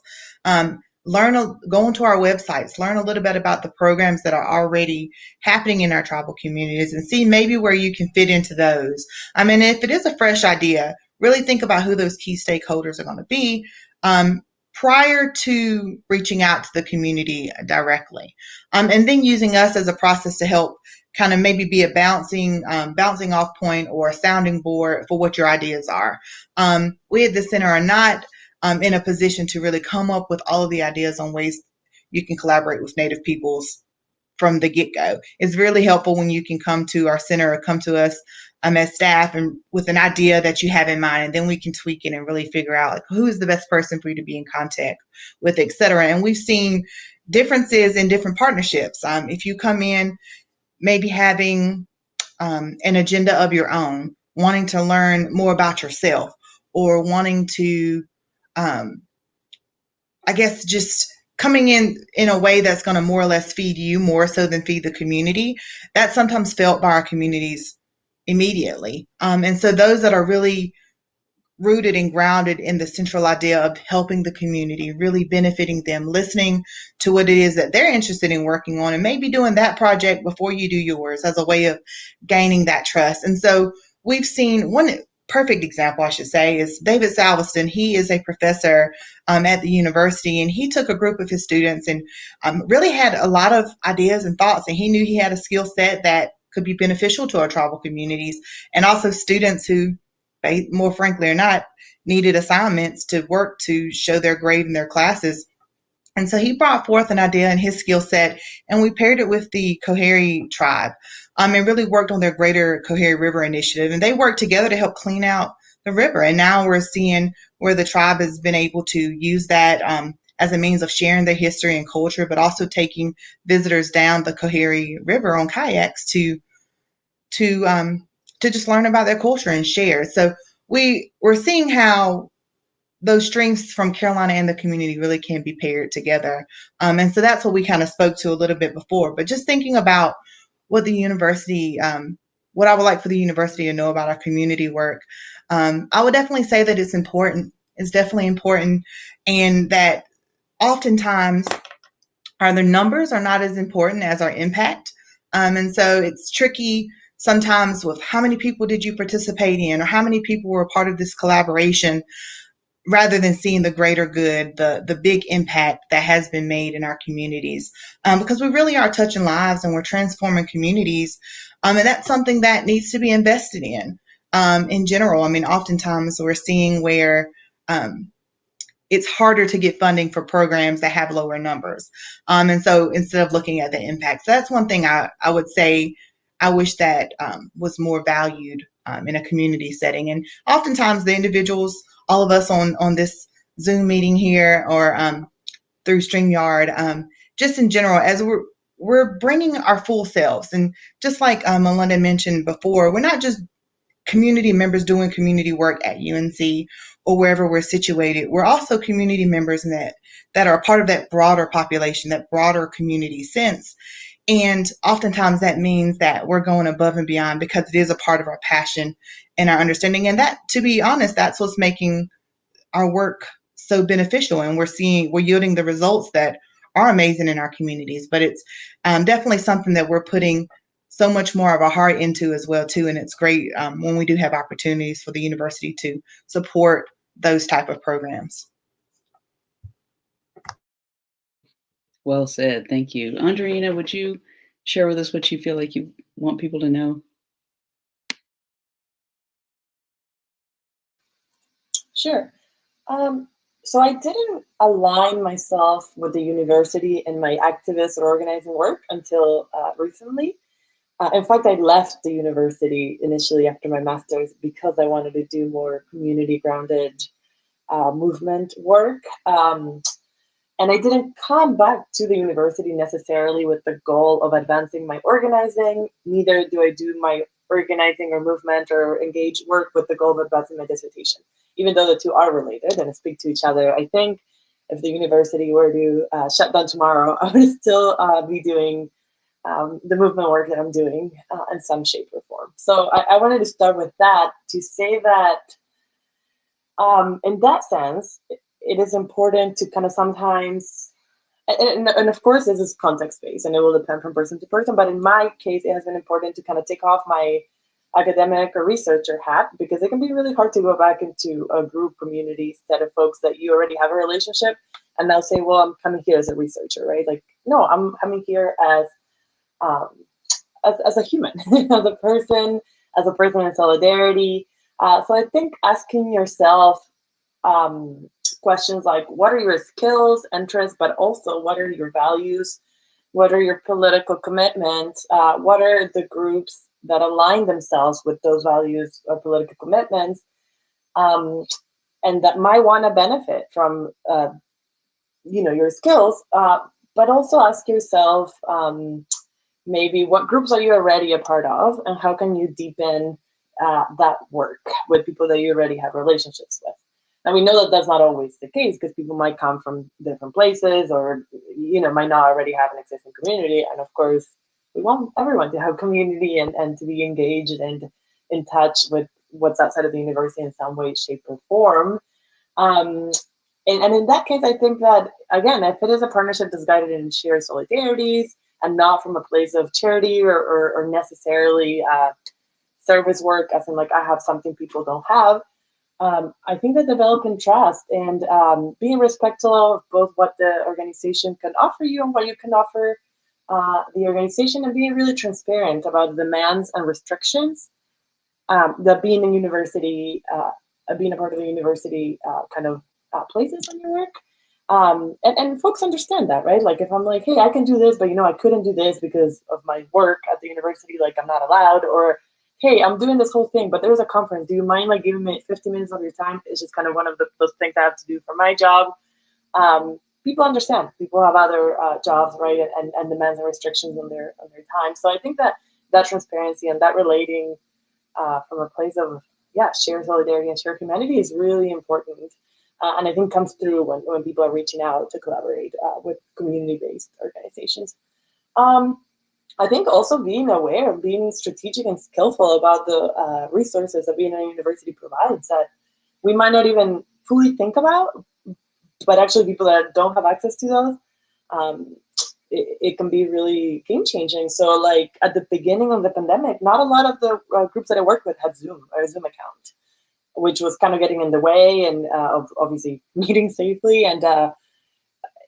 Go into our websites, learn a little bit about the programs that are already happening in our tribal communities and see maybe where you can fit into those. I mean, if it is a fresh idea, really think about who those key stakeholders are going to be prior to reaching out to the community directly. And then using us as a process to help kind of maybe be a bouncing off point or a sounding board for what your ideas are. We at the center are not in a position to really come up with all of the ideas on ways you can collaborate with Native peoples from the get-go. It's really helpful when you can come to our center or come to us as staff and with an idea that you have in mind, and then we can tweak it and really figure out who is the best person for you to be in contact with, et cetera. And we've seen differences in different partnerships. If you come in maybe having an agenda of your own, wanting to learn more about yourself, or wanting to I guess just coming in a way that's going to more or less feed you more so than feed the community, that's sometimes felt by our communities immediately. And so those that are really rooted and grounded in the central idea of helping the community, really benefiting them, listening to what it is that they're interested in working on, and maybe doing that project before you do yours as a way of gaining that trust. And so we've seen one perfect example, I should say, is David Salveston. He is a professor at the university, and he took a group of his students and really had a lot of ideas and thoughts, and he knew he had a skill set that could be beneficial to our tribal communities, and also students who, more frankly or not, needed assignments to work to show their grade in their classes. And so he brought forth an idea in his skill set, and we paired it with the Coharie tribe, and really worked on their Greater Coharie River initiative. And they worked together to help clean out the river. And now we're seeing where the tribe has been able to use that as a means of sharing their history and culture, but also taking visitors down the Coharie River on kayaks to just learn about their culture and share. So we're seeing how those strengths from Carolina and the community really can be paired together. And so that's what we kind of spoke to a little bit before. But just thinking about what the university, what I would like for the university to know about our community work, I would definitely say that it's important. It's definitely important, and that oftentimes the numbers are not as important as our impact. And so it's tricky sometimes with how many people did you participate in, or how many people were a part of this collaboration, rather than seeing the greater good, the big impact that has been made in our communities. Because we really are touching lives and we're transforming communities. And that's something that needs to be invested in general. I mean, oftentimes we're seeing where it's harder to get funding for programs that have lower numbers. And so instead of looking at the impact, so that's one thing I would say I wish that was more valued in a community setting. And oftentimes the individuals, all of us on this Zoom meeting here, or through StreamYard, just in general, as we're bringing our full selves. And just like Malinda mentioned before, we're not just community members doing community work at UNC or wherever we're situated. We're also community members that are part of that broader population, that broader community sense. And oftentimes that means that we're going above and beyond because it is a part of our passion and our understanding. And that, to be honest, that's what's making our work so beneficial. And we're yielding the results that are amazing in our communities. But it's definitely something that we're putting so much more of our heart into as well, too. And it's great when we do have opportunities for the university to support those type of programs. Well said. Thank you. Andreina, would you share with us what you feel like you want people to know? Sure. So I didn't align myself with the university in my activist or organizing work until recently. In fact, I left the university initially after my master's because I wanted to do more community-grounded movement work. And I didn't come back to the university necessarily with the goal of advancing my organizing. Neither do I do my organizing or movement or engage work with the goal of advancing my dissertation, even though the two are related and speak to each other. I think if the university were to shut down tomorrow, I would still be doing the movement work that I'm doing in some shape or form. So I wanted to start with that to say that in that sense, it is important to kind of sometimes, and of course this is context-based and it will depend from person to person, but in my case, it has been important to kind of take off my academic or researcher hat, because it can be really hard to go back into a group community set of folks that you already have a relationship and they'll say, well, I'm coming here as a researcher, right? Like, no, I'm coming here as a human, as a person in solidarity. So I think asking yourself questions like, what are your skills, interests, but also what are your values? What are your political commitments? What are the groups that align themselves with those values or political commitments, and that might want to benefit from your skills, but also ask yourself maybe what groups are you already a part of, and how can you deepen that work with people that you already have relationships with. And we know that that's not always the case, because people might come from different places or might not already have an existing community. And of course, we want everyone to have community and to be engaged and in touch with what's outside of the university in some way, shape, or form. And in that case, I think that, again, if it is a partnership that's guided in shared solidarities and not from a place of charity or necessarily service work, as in like I have something people don't have, I think that developing trust and being respectful of both what the organization can offer you and what you can offer the organization, and being really transparent about the demands and restrictions that being a university, being a part of the university kind of places on your work. And folks understand that, right? Like if I'm like, hey, I can do this, but I couldn't do this because of my work at the university, like I'm not allowed, or hey, I'm doing this whole thing, but there's a conference. Do you mind like giving me 50 minutes of your time? It's just kind of one of those things I have to do for my job. People understand. People have other jobs, right, and demands and restrictions on their time. So I think that transparency and that relating from a place of shared solidarity and shared humanity is really important, and I think comes through when people are reaching out to collaborate with community-based organizations. I think also being aware, being strategic and skillful about the resources that being a university provides that we might not even fully think about, but actually people that don't have access to those, it can be really game changing. So like at the beginning of the pandemic, not a lot of the groups that I worked with had Zoom or a Zoom account, which was kind of getting in the way and of obviously meeting safely. And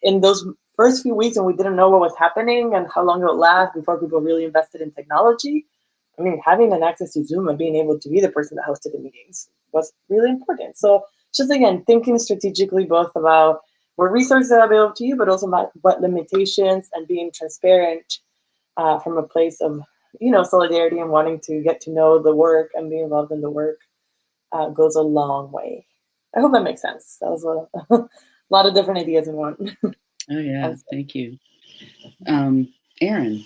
in those first few weeks when we didn't know what was happening and how long it would last before people really invested in technology, I mean, having an access to Zoom and being able to be the person that hosted the meetings was really important. So just again, thinking strategically both about what resources are available to you, but also about what limitations, and being transparent from a place of solidarity and wanting to get to know the work and be involved in the work goes a long way. I hope that makes sense. That was a lot of different ideas in one. Oh yeah, thank you. Erin.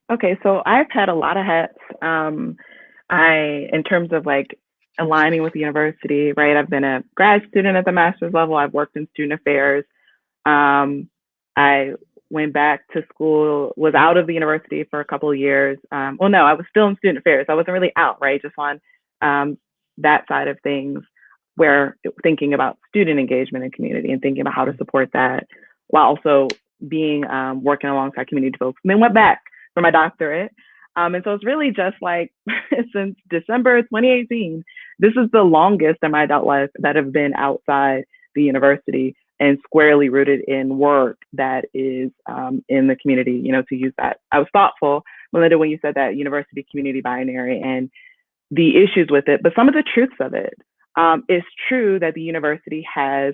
Okay, so I've had a lot of hats. In terms of like aligning with the university, right? I've been a grad student at the master's level. I've worked in student affairs. I went back to school, was out of the university for a couple of years. Well, no, I was still in student affairs. I wasn't really out, right? Just on that side of things, where thinking about student engagement and community and thinking about how to support that while also being working alongside community folks. And then went back for my doctorate. And so it's really just like since December 2018, this is the longest in my adult life that have been outside the university and squarely rooted in work that is in the community, to use that. I was thoughtful, Malinda, when you said that university community binary and the issues with it, but some of the truths of it. It's true that the university has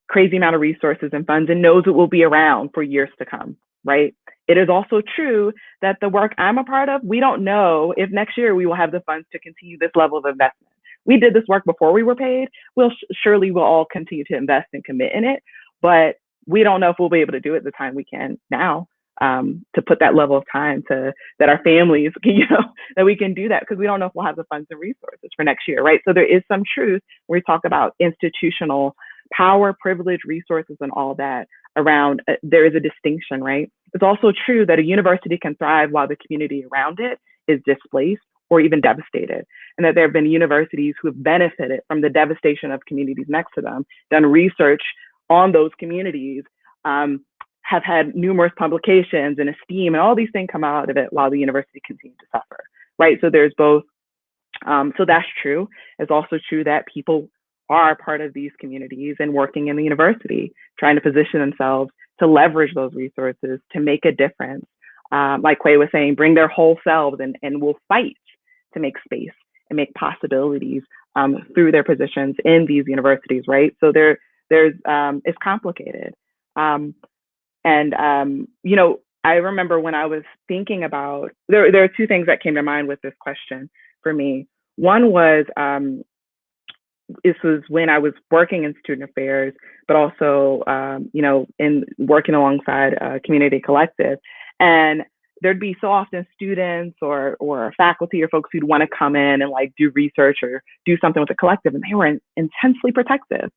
crazy amount of resources and funds and knows it will be around for years to come, right? It is also true that the work I'm a part of, we don't know if next year we will have the funds to continue this level of investment. We did this work before we were paid. Surely we'll all continue to invest and commit in it, but we don't know if we'll be able to do it the time we can now, to put that level of time to that our families, that we can do that, because we don't know if we'll have the funds and resources for next year, right? So there is some truth when we talk about institutional power, privilege, resources, and all that around. There is a distinction, right? It's also true that a university can thrive while the community around it is displaced or even devastated, and that there have been universities who have benefited from the devastation of communities next to them, done research on those communities, have had numerous publications and esteem and all these things come out of it while the university continues to suffer, right? So there's both. So that's true. It's also true that people are part of these communities and working in the university, trying to position themselves to leverage those resources to make a difference. Like Quay was saying, bring their whole selves and will fight to make space and make possibilities through their positions in these universities, right? So it's complicated. I remember when I was thinking about, there are two things that came to mind with this question for me. One was, this was when I was working in student affairs, but also, in working alongside a community collective. And there'd be so often students or faculty or folks who'd want to come in and like do research or do something with the collective, and they were intensely protective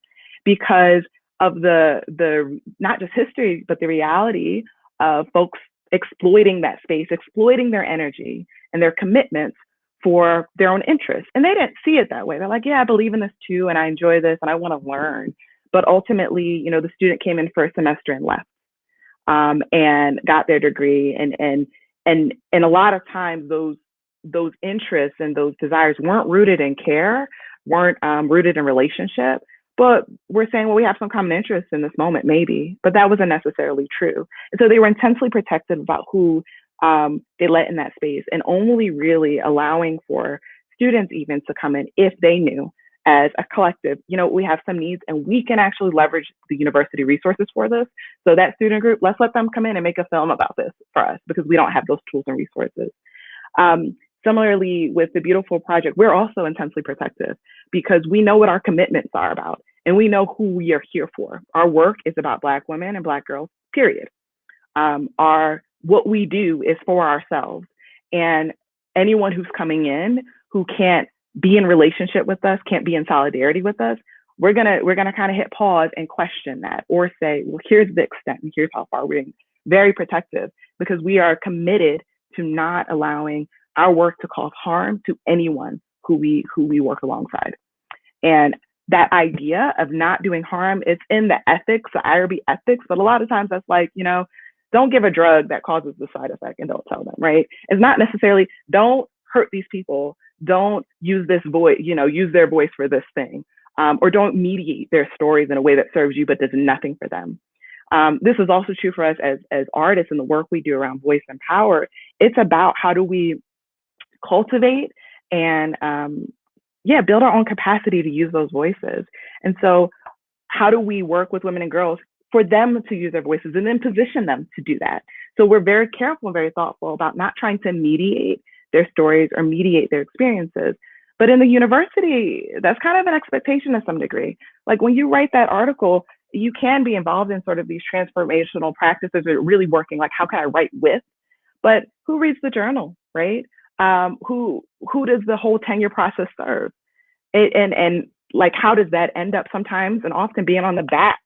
because of the not just history, but the reality of folks exploiting that space, exploiting their energy and their commitments for their own interests. And they didn't see it that way. They're like, yeah, I believe in this too, and I enjoy this, and I want to learn. But ultimately, the student came in for a semester and left, and got their degree. And a lot of times those interests and those desires weren't rooted in care, weren't rooted in relationship. But we're saying, well, we have some common interests in this moment, maybe, but that wasn't necessarily true. And so they were intensely protective about who they let in that space, and only really allowing for students even to come in if they knew as a collective, we have some needs and we can actually leverage the university resources for this. So that student group, let's let them come in and make a film about this for us because we don't have those tools and resources. Similarly, with the Beautiful Project, we're also intensely protective because we know what our commitments are about and we know who we are here for. Our work is about Black women and Black girls, period. What we do is for ourselves. And anyone who's coming in who can't be in relationship with us, can't be in solidarity with us, we're gonna kind of hit pause and question that, or say, well, here's the extent and here's how far. We're being very protective because we are committed to not allowing our work to cause harm to anyone who we work alongside. And that idea of not doing harm, it's in the ethics, the IRB ethics, but a lot of times that's like, don't give a drug that causes the side effect and don't tell them, right? It's not necessarily, don't hurt these people, don't use this voice, use their voice for this thing, or don't mediate their stories in a way that serves you but does nothing for them. This is also true for us as artists and the work we do around voice and power. It's about how do we cultivate and build our own capacity to use those voices. And so how do we work with women and girls for them to use their voices and then position them to do that? So we're very careful and very thoughtful about not trying to mediate their stories or mediate their experiences. But in the university, that's kind of an expectation to some degree. Like when you write that article, you can be involved in sort of these transformational practices or really working, like how can I write with? But who reads the journal, right? Who does the whole tenure process serve? And like, how does that end up sometimes and often being on the backs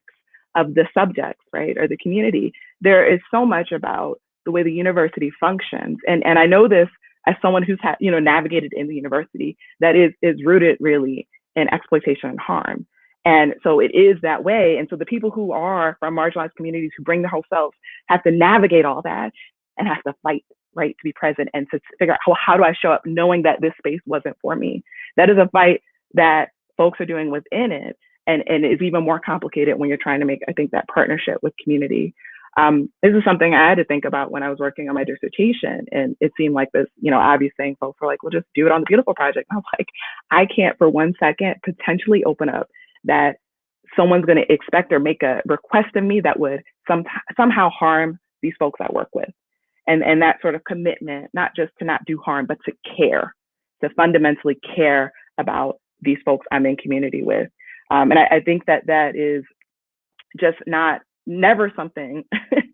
of the subjects, right, or the community? There is so much about the way the university functions. And I know this as someone who's navigated in the university that is rooted really in exploitation and harm. And so it is that way. And so the people who are from marginalized communities who bring their whole selves have to navigate all that and have to fight, right, to be present and to figure out how do I show up knowing that this space wasn't for me. That is a fight that folks are doing within it. And it's even more complicated when you're trying to make, I think, that partnership with community. This is something I had to think about when I was working on my dissertation. And it seemed like this, obvious thing. Folks were like, well, just do it on the Beautiful Project. And I was like, I can't for 1 second potentially open up that someone's going to expect or make a request of me that would somehow harm these folks I work with. And that sort of commitment, not just to not do harm, but to care, to fundamentally care about these folks I'm in community with. And I think that is just never something. This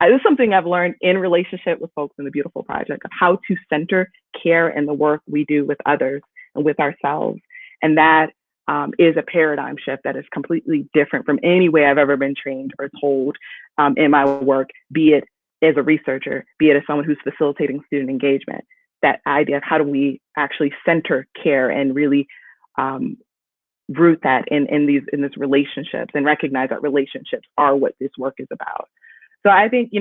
is something I've learned in relationship with folks in the Beautiful Project of how to center care in the work we do with others and with ourselves. And that is a paradigm shift that is completely different from any way I've ever been trained or told in my work, be it as a researcher, be it as someone who's facilitating student engagement. That idea of how do we actually center care and really root that in these relationships and recognize that relationships are what this work is about. So I think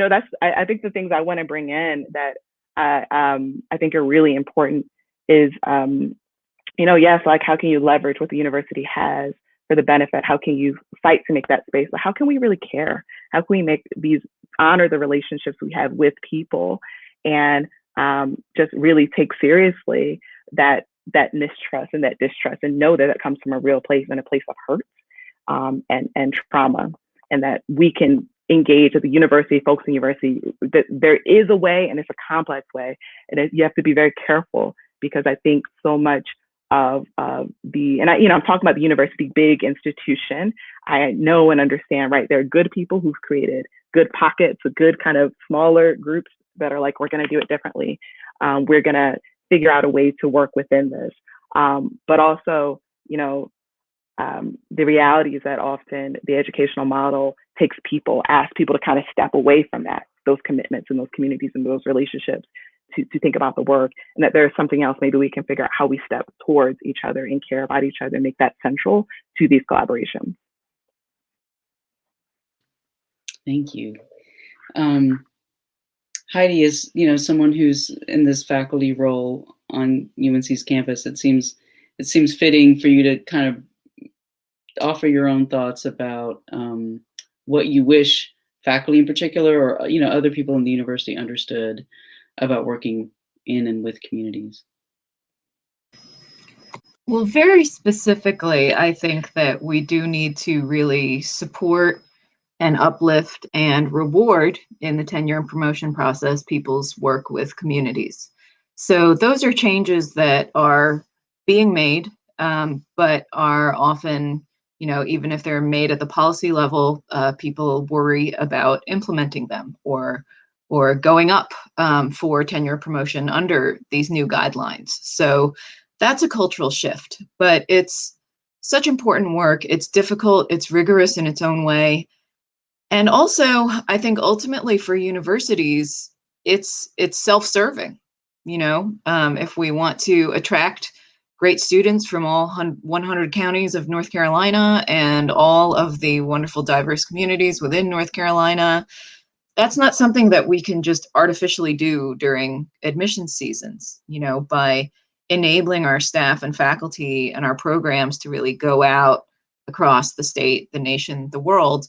I think the things I want to bring in that I think are really important is yes, like how can you leverage what the university has for the benefit? How can you fight to make that space? But how can we really care? How can we honor the relationships we have with people and just really take seriously that mistrust and that distrust and know that it comes from a real place and a place of hurt and trauma, and that we can engage at the university, folks in the university, that there is a way and it's a complex way. And you have to be very careful because I think so much of I'm talking about the university, big institution. I know and understand, right? There are good people who've created good pockets, a good kind of smaller groups that are like, we're going to do it differently. We're going to figure out a way to work within this. But also, the reality is that often the educational model asks people to kind of step away from those commitments and those communities and those relationships to think about the work, and that there's something else. Maybe we can figure out how we step towards each other and care about each other and make that central to these collaborations. Thank you. Heidi is, someone who's in this faculty role on UNC's campus. It seems fitting for you to kind of offer your own thoughts about what you wish faculty in particular, or other people in the university understood about working in and with communities. Well, very specifically, I think that we do need to really support and uplift and reward in the tenure and promotion process people's work with communities. So those are changes that are being made, but are often, even if they're made at the policy level, people worry about implementing them or going up for tenure promotion under these new guidelines. So that's a cultural shift, but it's such important work. It's difficult, it's rigorous in its own way. And also, I think ultimately for universities, it's self-serving. If we want to attract great students from all 100 counties of North Carolina and all of the wonderful diverse communities within North Carolina, that's not something that we can just artificially do during admission seasons, by enabling our staff and faculty and our programs to really go out across the state, the nation, the world.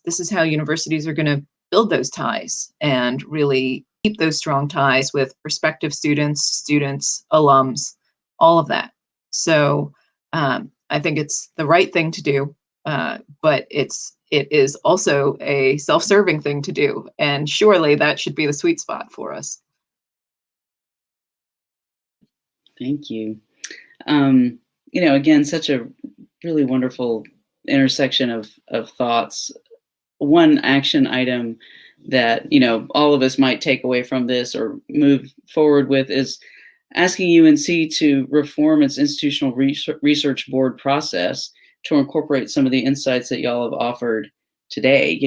This is how universities are going to build those ties and really keep those strong ties with prospective students, alums, all of that. So I think it's the right thing to do, but it is also a self-serving thing to do. And surely that should be the sweet spot for us. Thank you. Again, such a really wonderful intersection of thoughts. One action item that, all of us might take away from this or move forward with is asking UNC to reform its institutional research board process to incorporate some of the insights that y'all have offered today.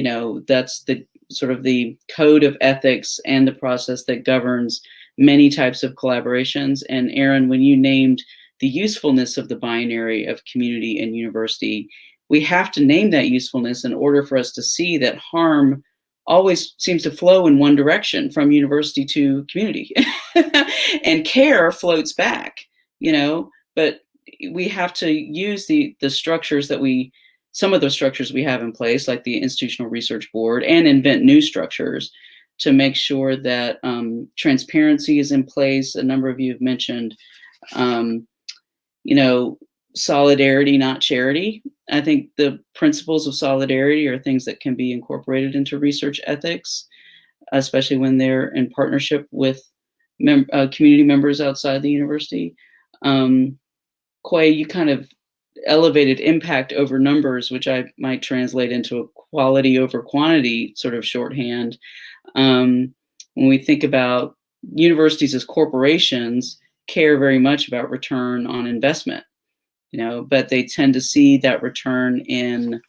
That's the sort of the code of ethics and the process that governs many types of collaborations. And Erin, when you named the usefulness of the binary of community and university, we have to name that usefulness in order for us to see that harm always seems to flow in one direction, from university to community. And care floats back, but we have to use the structures that some of the structures we have in place, like the Institutional Research Board, and invent new structures to make sure that transparency is in place. A number of you have mentioned, solidarity, not charity. I think the principles of solidarity are things that can be incorporated into research ethics, especially when they're in partnership with community members outside the university. Quay, you kind of elevated impact over numbers, which I might translate into a quality over quantity sort of shorthand. When we think about universities as corporations, care very much about return on investment, but they tend to see that return in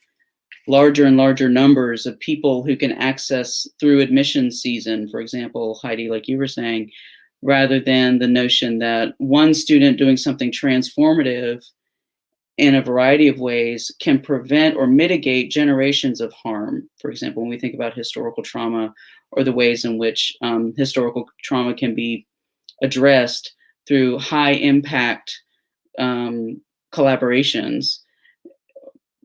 larger and larger numbers of people who can access through admission season, for example, Heidi, like you were saying, rather than the notion that one student doing something transformative in a variety of ways can prevent or mitigate generations of harm. For example, when we think about historical trauma, or the ways in which historical trauma can be addressed through high impact collaborations,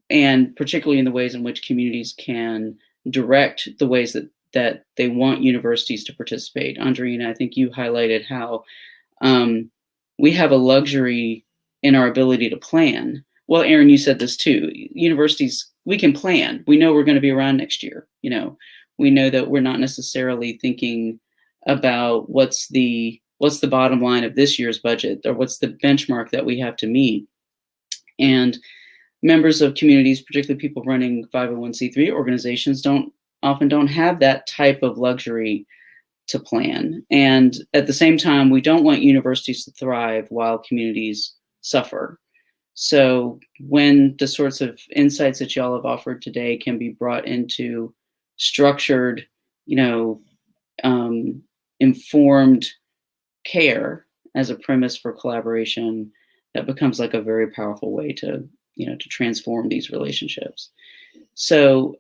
and particularly in the ways in which communities can direct the ways that they want universities to participate. Andreina, I think you highlighted how we have a luxury in our ability to plan. Well, Erin, you said this too. Universities, we can plan. We know we're going to be around next year. We know that we're not necessarily thinking about what's the bottom line of this year's budget, or what's the benchmark that we have to meet. And members of communities, particularly people running 501c3 organizations, often don't have that type of luxury to plan. And at the same time, we don't want universities to thrive while communities suffer. So when the sorts of insights that y'all have offered today can be brought into structured, informed care as a premise for collaboration, that becomes like a very powerful way to transform these relationships. So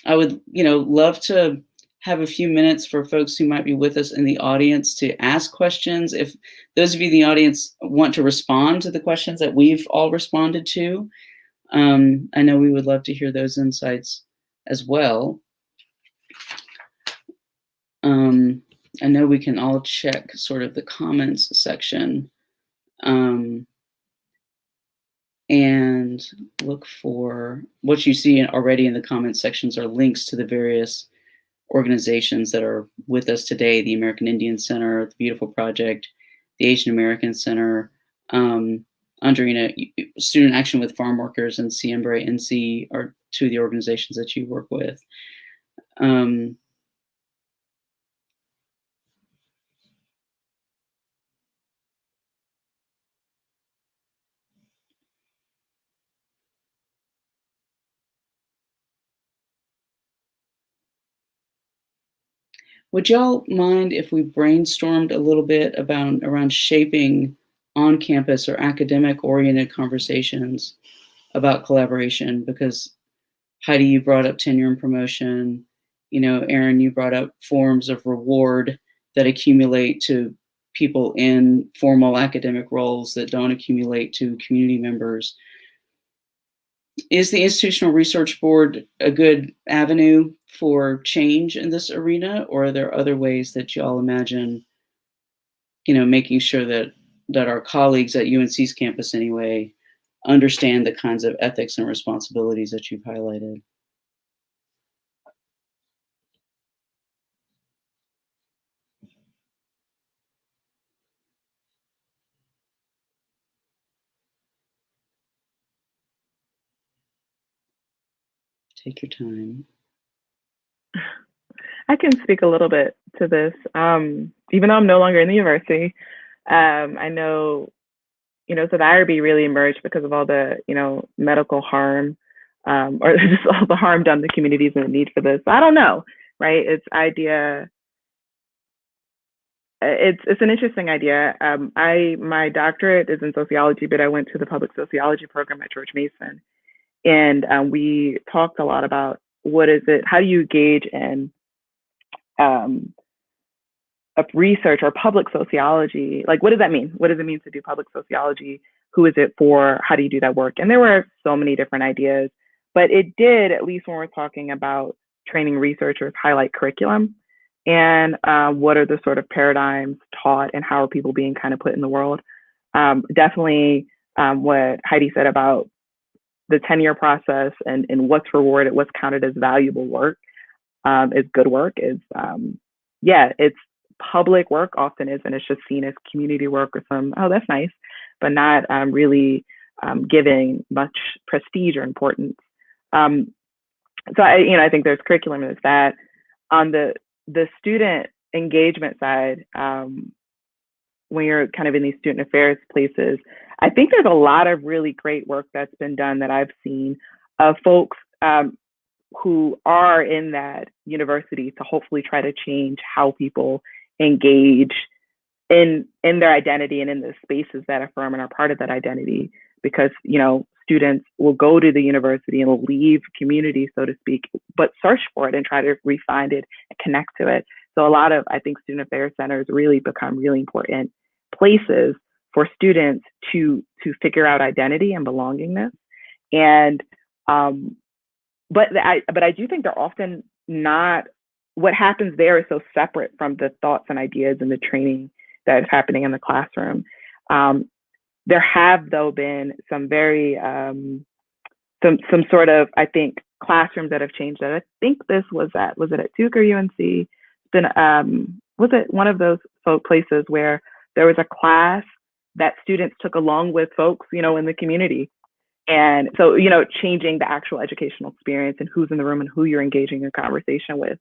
I would, love to have a few minutes for folks who might be with us in the audience to ask questions. If those of you in the audience want to respond to the questions that we've all responded to, I know we would love to hear those insights as well. I know we can all check sort of the comments section. and look for what you see already in the comment sections are links to the various organizations that are with us today: the American Indian Center, the Beautiful Project, the Asian American Center, Andreina, Student Action with Farm Workers, and Siembre NC are two of the organizations that you work with. Would y'all mind if we brainstormed a little bit around shaping on-campus or academic-oriented conversations about collaboration? Because Heidi, you brought up tenure and promotion. You know, Erin, you brought up forms of reward that accumulate to people in formal academic roles that don't accumulate to community members. Is the Institutional Research Board a good avenue for change in this arena, or are there other ways that y'all imagine, you know, making sure that our colleagues at UNC's campus anyway understand the kinds of ethics and responsibilities that you've highlighted? Take your time. I can speak a little bit to this. Even though I'm no longer in the university, I know, so the IRB really emerged because of all the, medical harm, or just all the harm done to communities and the need for this. I don't know, right? It's an interesting idea. My doctorate is in sociology, but I went to the public sociology program at George Mason, and we talked a lot about how do you engage in of research or public sociology. Like, what does that mean? What does it mean to do public sociology? Who is it for? How do you do that work? And there were so many different ideas, but it did, at least when we're talking about training researchers, highlight curriculum and what are the sort of paradigms taught and how are people being kind of put in the world. Definitely what Heidi said about the tenure process and what's rewarded, what's counted as valuable work is good work, it's public work often is, and it's just seen as community work or that's nice, but not really giving much prestige or importance. So I think there's curriculum as that. On the student engagement side, when you're kind of in these student affairs places, I think there's a lot of really great work that's been done that I've seen of folks who are in that university to hopefully try to change how people engage in their identity and in the spaces that affirm and are part of that identity. Because, students will go to the university and will leave community, so to speak, but search for it and try to refine it and connect to it. So a lot of, I think, student affairs centers really become really important places for students to figure out identity and belongingness. And but I do think they're often not. What happens there is so separate from the thoughts and ideas and the training that is happening in the classroom. There have, though, been some very some sort of, I think, classrooms that have changed that. I think this was it at Duke or UNC? It's been was it one of those places where there was a class that students took along with folks, in the community. And so, changing the actual educational experience and who's in the room and who you're engaging in conversation with.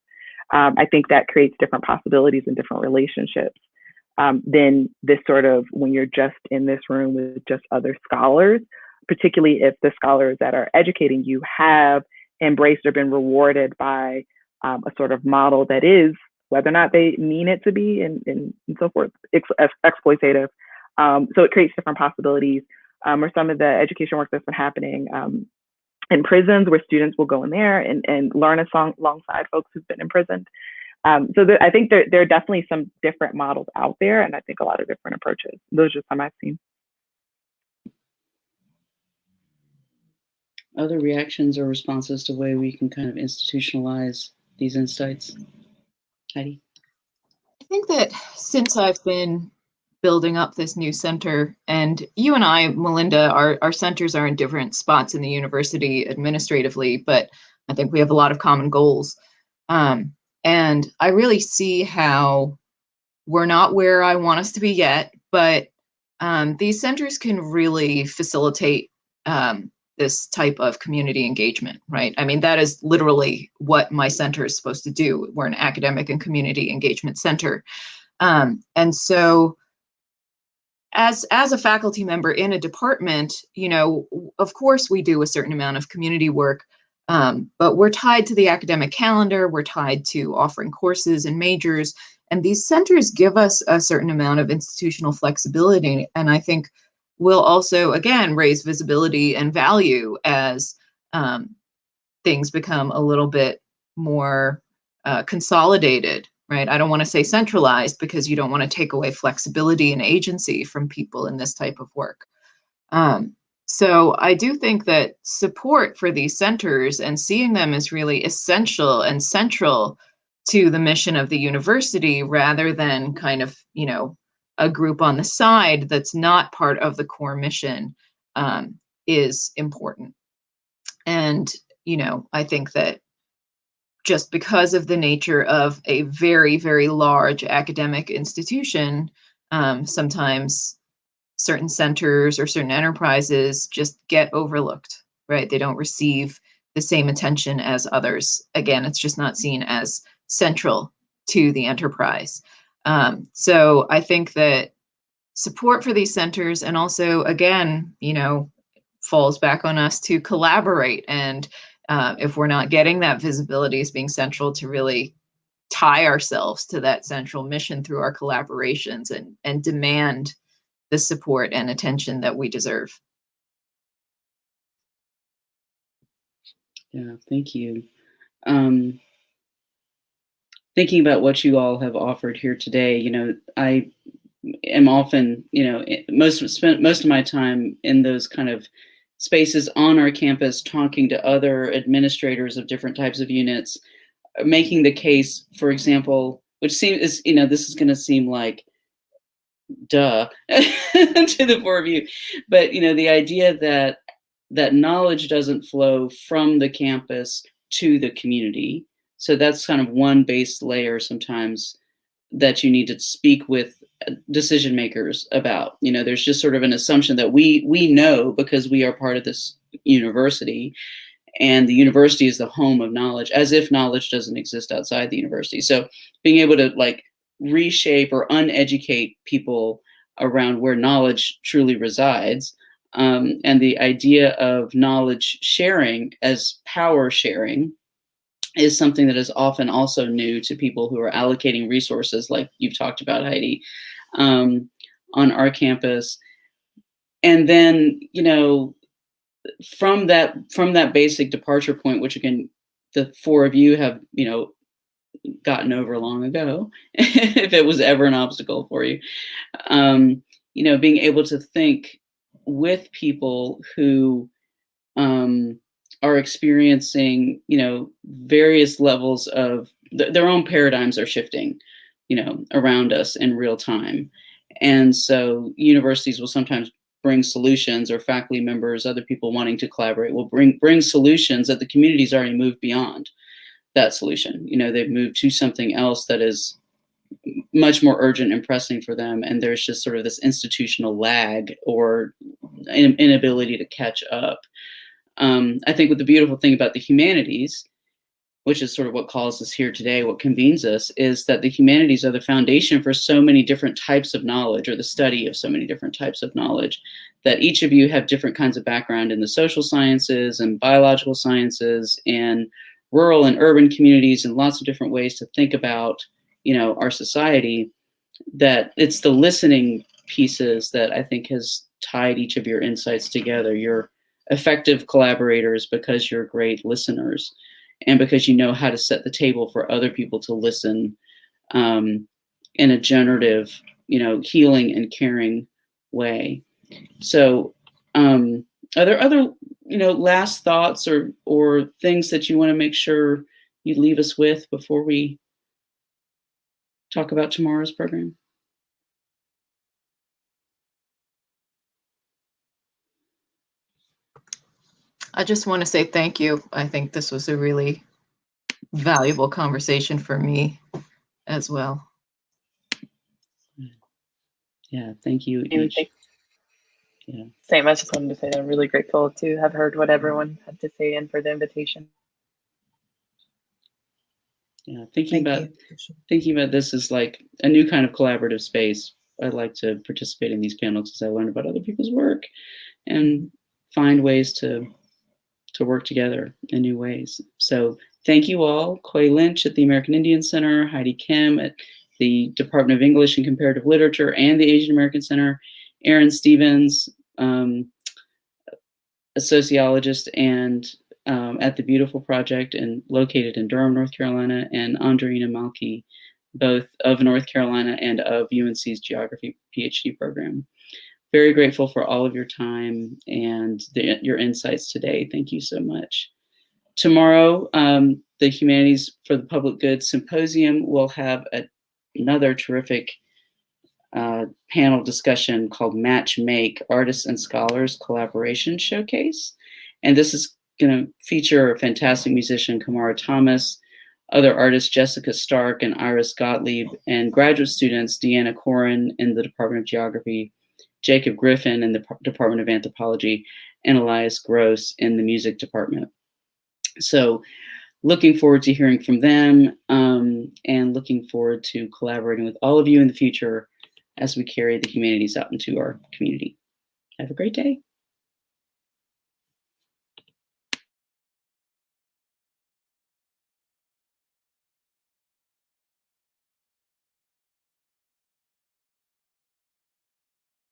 I think that creates different possibilities and different relationships than this sort of when you're just in this room with just other scholars, particularly if the scholars that are educating you have embraced or been rewarded by a sort of model that is, whether or not they mean it to be and so forth, exploitative. So it creates different possibilities. Or some of the education work that's been happening in prisons, where students will go in there and learn a song alongside folks who've been imprisoned. So I think there are definitely some different models out there, and I think a lot of different approaches. Those are some I've seen. Other reactions or responses to the way we can kind of institutionalize these insights? Heidi? I think that since I've been building up this new center. And you and I, Malinda, our centers are in different spots in the university administratively, but I think we have a lot of common goals. And I really see how we're not where I want us to be yet, but these centers can really facilitate this type of community engagement, right? I mean, that is literally what my center is supposed to do. We're an academic and community engagement center. And so as a faculty member in a department, you know, of course we do a certain amount of community work, but we're tied to the academic calendar, we're tied to offering courses and majors, and these centers give us a certain amount of institutional flexibility. And I think will also, again, raise visibility and value as things become a little bit more consolidated, right? I don't want to say centralized because you don't want to take away flexibility and agency from people in this type of work. So I do think that support for these centers and seeing them as really essential and central to the mission of the university rather than kind of, you know, a group on the side that's not part of the core mission is important. And, you know, I think that just because of the nature of a very, very large academic institution, sometimes certain centers or certain enterprises just get overlooked, right? They don't receive the same attention as others. Again, it's just not seen as central to the enterprise. So I think that support for these centers, and also, again, you know, falls back on us to collaborate. And if we're not getting that visibility as being central, to really tie ourselves to that central mission through our collaborations and demand the support and attention that we deserve. Yeah, thank you. Thinking about what you all have offered here today, you know, I am often, you know, spent most of my time in those kind of spaces on our campus talking to other administrators of different types of units, making the case, for example, which seems, you know, this is going to seem like duh to the four of you, but, you know, the idea that knowledge doesn't flow from the campus to the community. So that's kind of one base layer sometimes that you need to speak with decision makers about. You know, there's just sort of an assumption that we know because we are part of this university, and the university is the home of knowledge, as if knowledge doesn't exist outside the university. So being able to like reshape or uneducate people around where knowledge truly resides, and the idea of knowledge sharing as power sharing is something that is often also new to people who are allocating resources, like you've talked about, Heidi, on our campus. And then, you know, from that basic departure point, which again, the four of you have, you know, gotten over long ago, if it was ever an obstacle for you, you know, being able to think with people who are experiencing, you know, various levels of their own paradigms are shifting, you know, around us in real time. And so universities will sometimes bring solutions, or faculty members, other people wanting to collaborate will bring solutions that the community's already moved beyond that solution. You know, they've moved to something else that is much more urgent and pressing for them. And there's just sort of this institutional lag or inability to catch up. I think what the beautiful thing about the humanities, which is sort of what calls us here today, what convenes us, is that the humanities are the foundation for so many different types of knowledge, or the study of so many different types of knowledge, that each of you have different kinds of background in the social sciences and biological sciences and rural and urban communities, and lots of different ways to think about, you know, our society. That it's the listening pieces that I think has tied each of your insights together. You're effective collaborators because you're great listeners, and because you know how to set the table for other people to listen in a generative, you know, healing and caring way. So are there other, you know, last thoughts or things that you want to make sure you leave us with before we talk about tomorrow's program? I just want to say thank you. I think this was a really valuable conversation for me as well. Yeah, thank you And each. Yeah. Same, I just wanted to say that I'm really grateful to have heard what everyone had to say and for the invitation. Yeah, Thank you. thinking about this as like a new kind of collaborative space. I like to participate in these panels as I learn about other people's work and find ways to work together in new ways. So thank you all. Koi Lynch at the American Indian Center, Heidi Kim at the Department of English and Comparative Literature and the Asian American Center, Erin Stevens, a sociologist and at the Beautiful Project and located in Durham, North Carolina, and Andreina Malki, both of North Carolina and of UNC's Geography PhD program. Very grateful for all of your time and your insights today. Thank you so much. Tomorrow, the Humanities for the Public Good Symposium will have another terrific panel discussion called Match Make, Artists and Scholars Collaboration Showcase. And this is going to feature a fantastic musician, Kamara Thomas, other artists, Jessica Stark and Iris Gottlieb, and graduate students, Deanna Corin in the Department of Geography, Jacob Griffin in the Department of Anthropology, and Elias Gross in the Music Department. So looking forward to hearing from them and looking forward to collaborating with all of you in the future as we carry the humanities out into our community. Have a great day.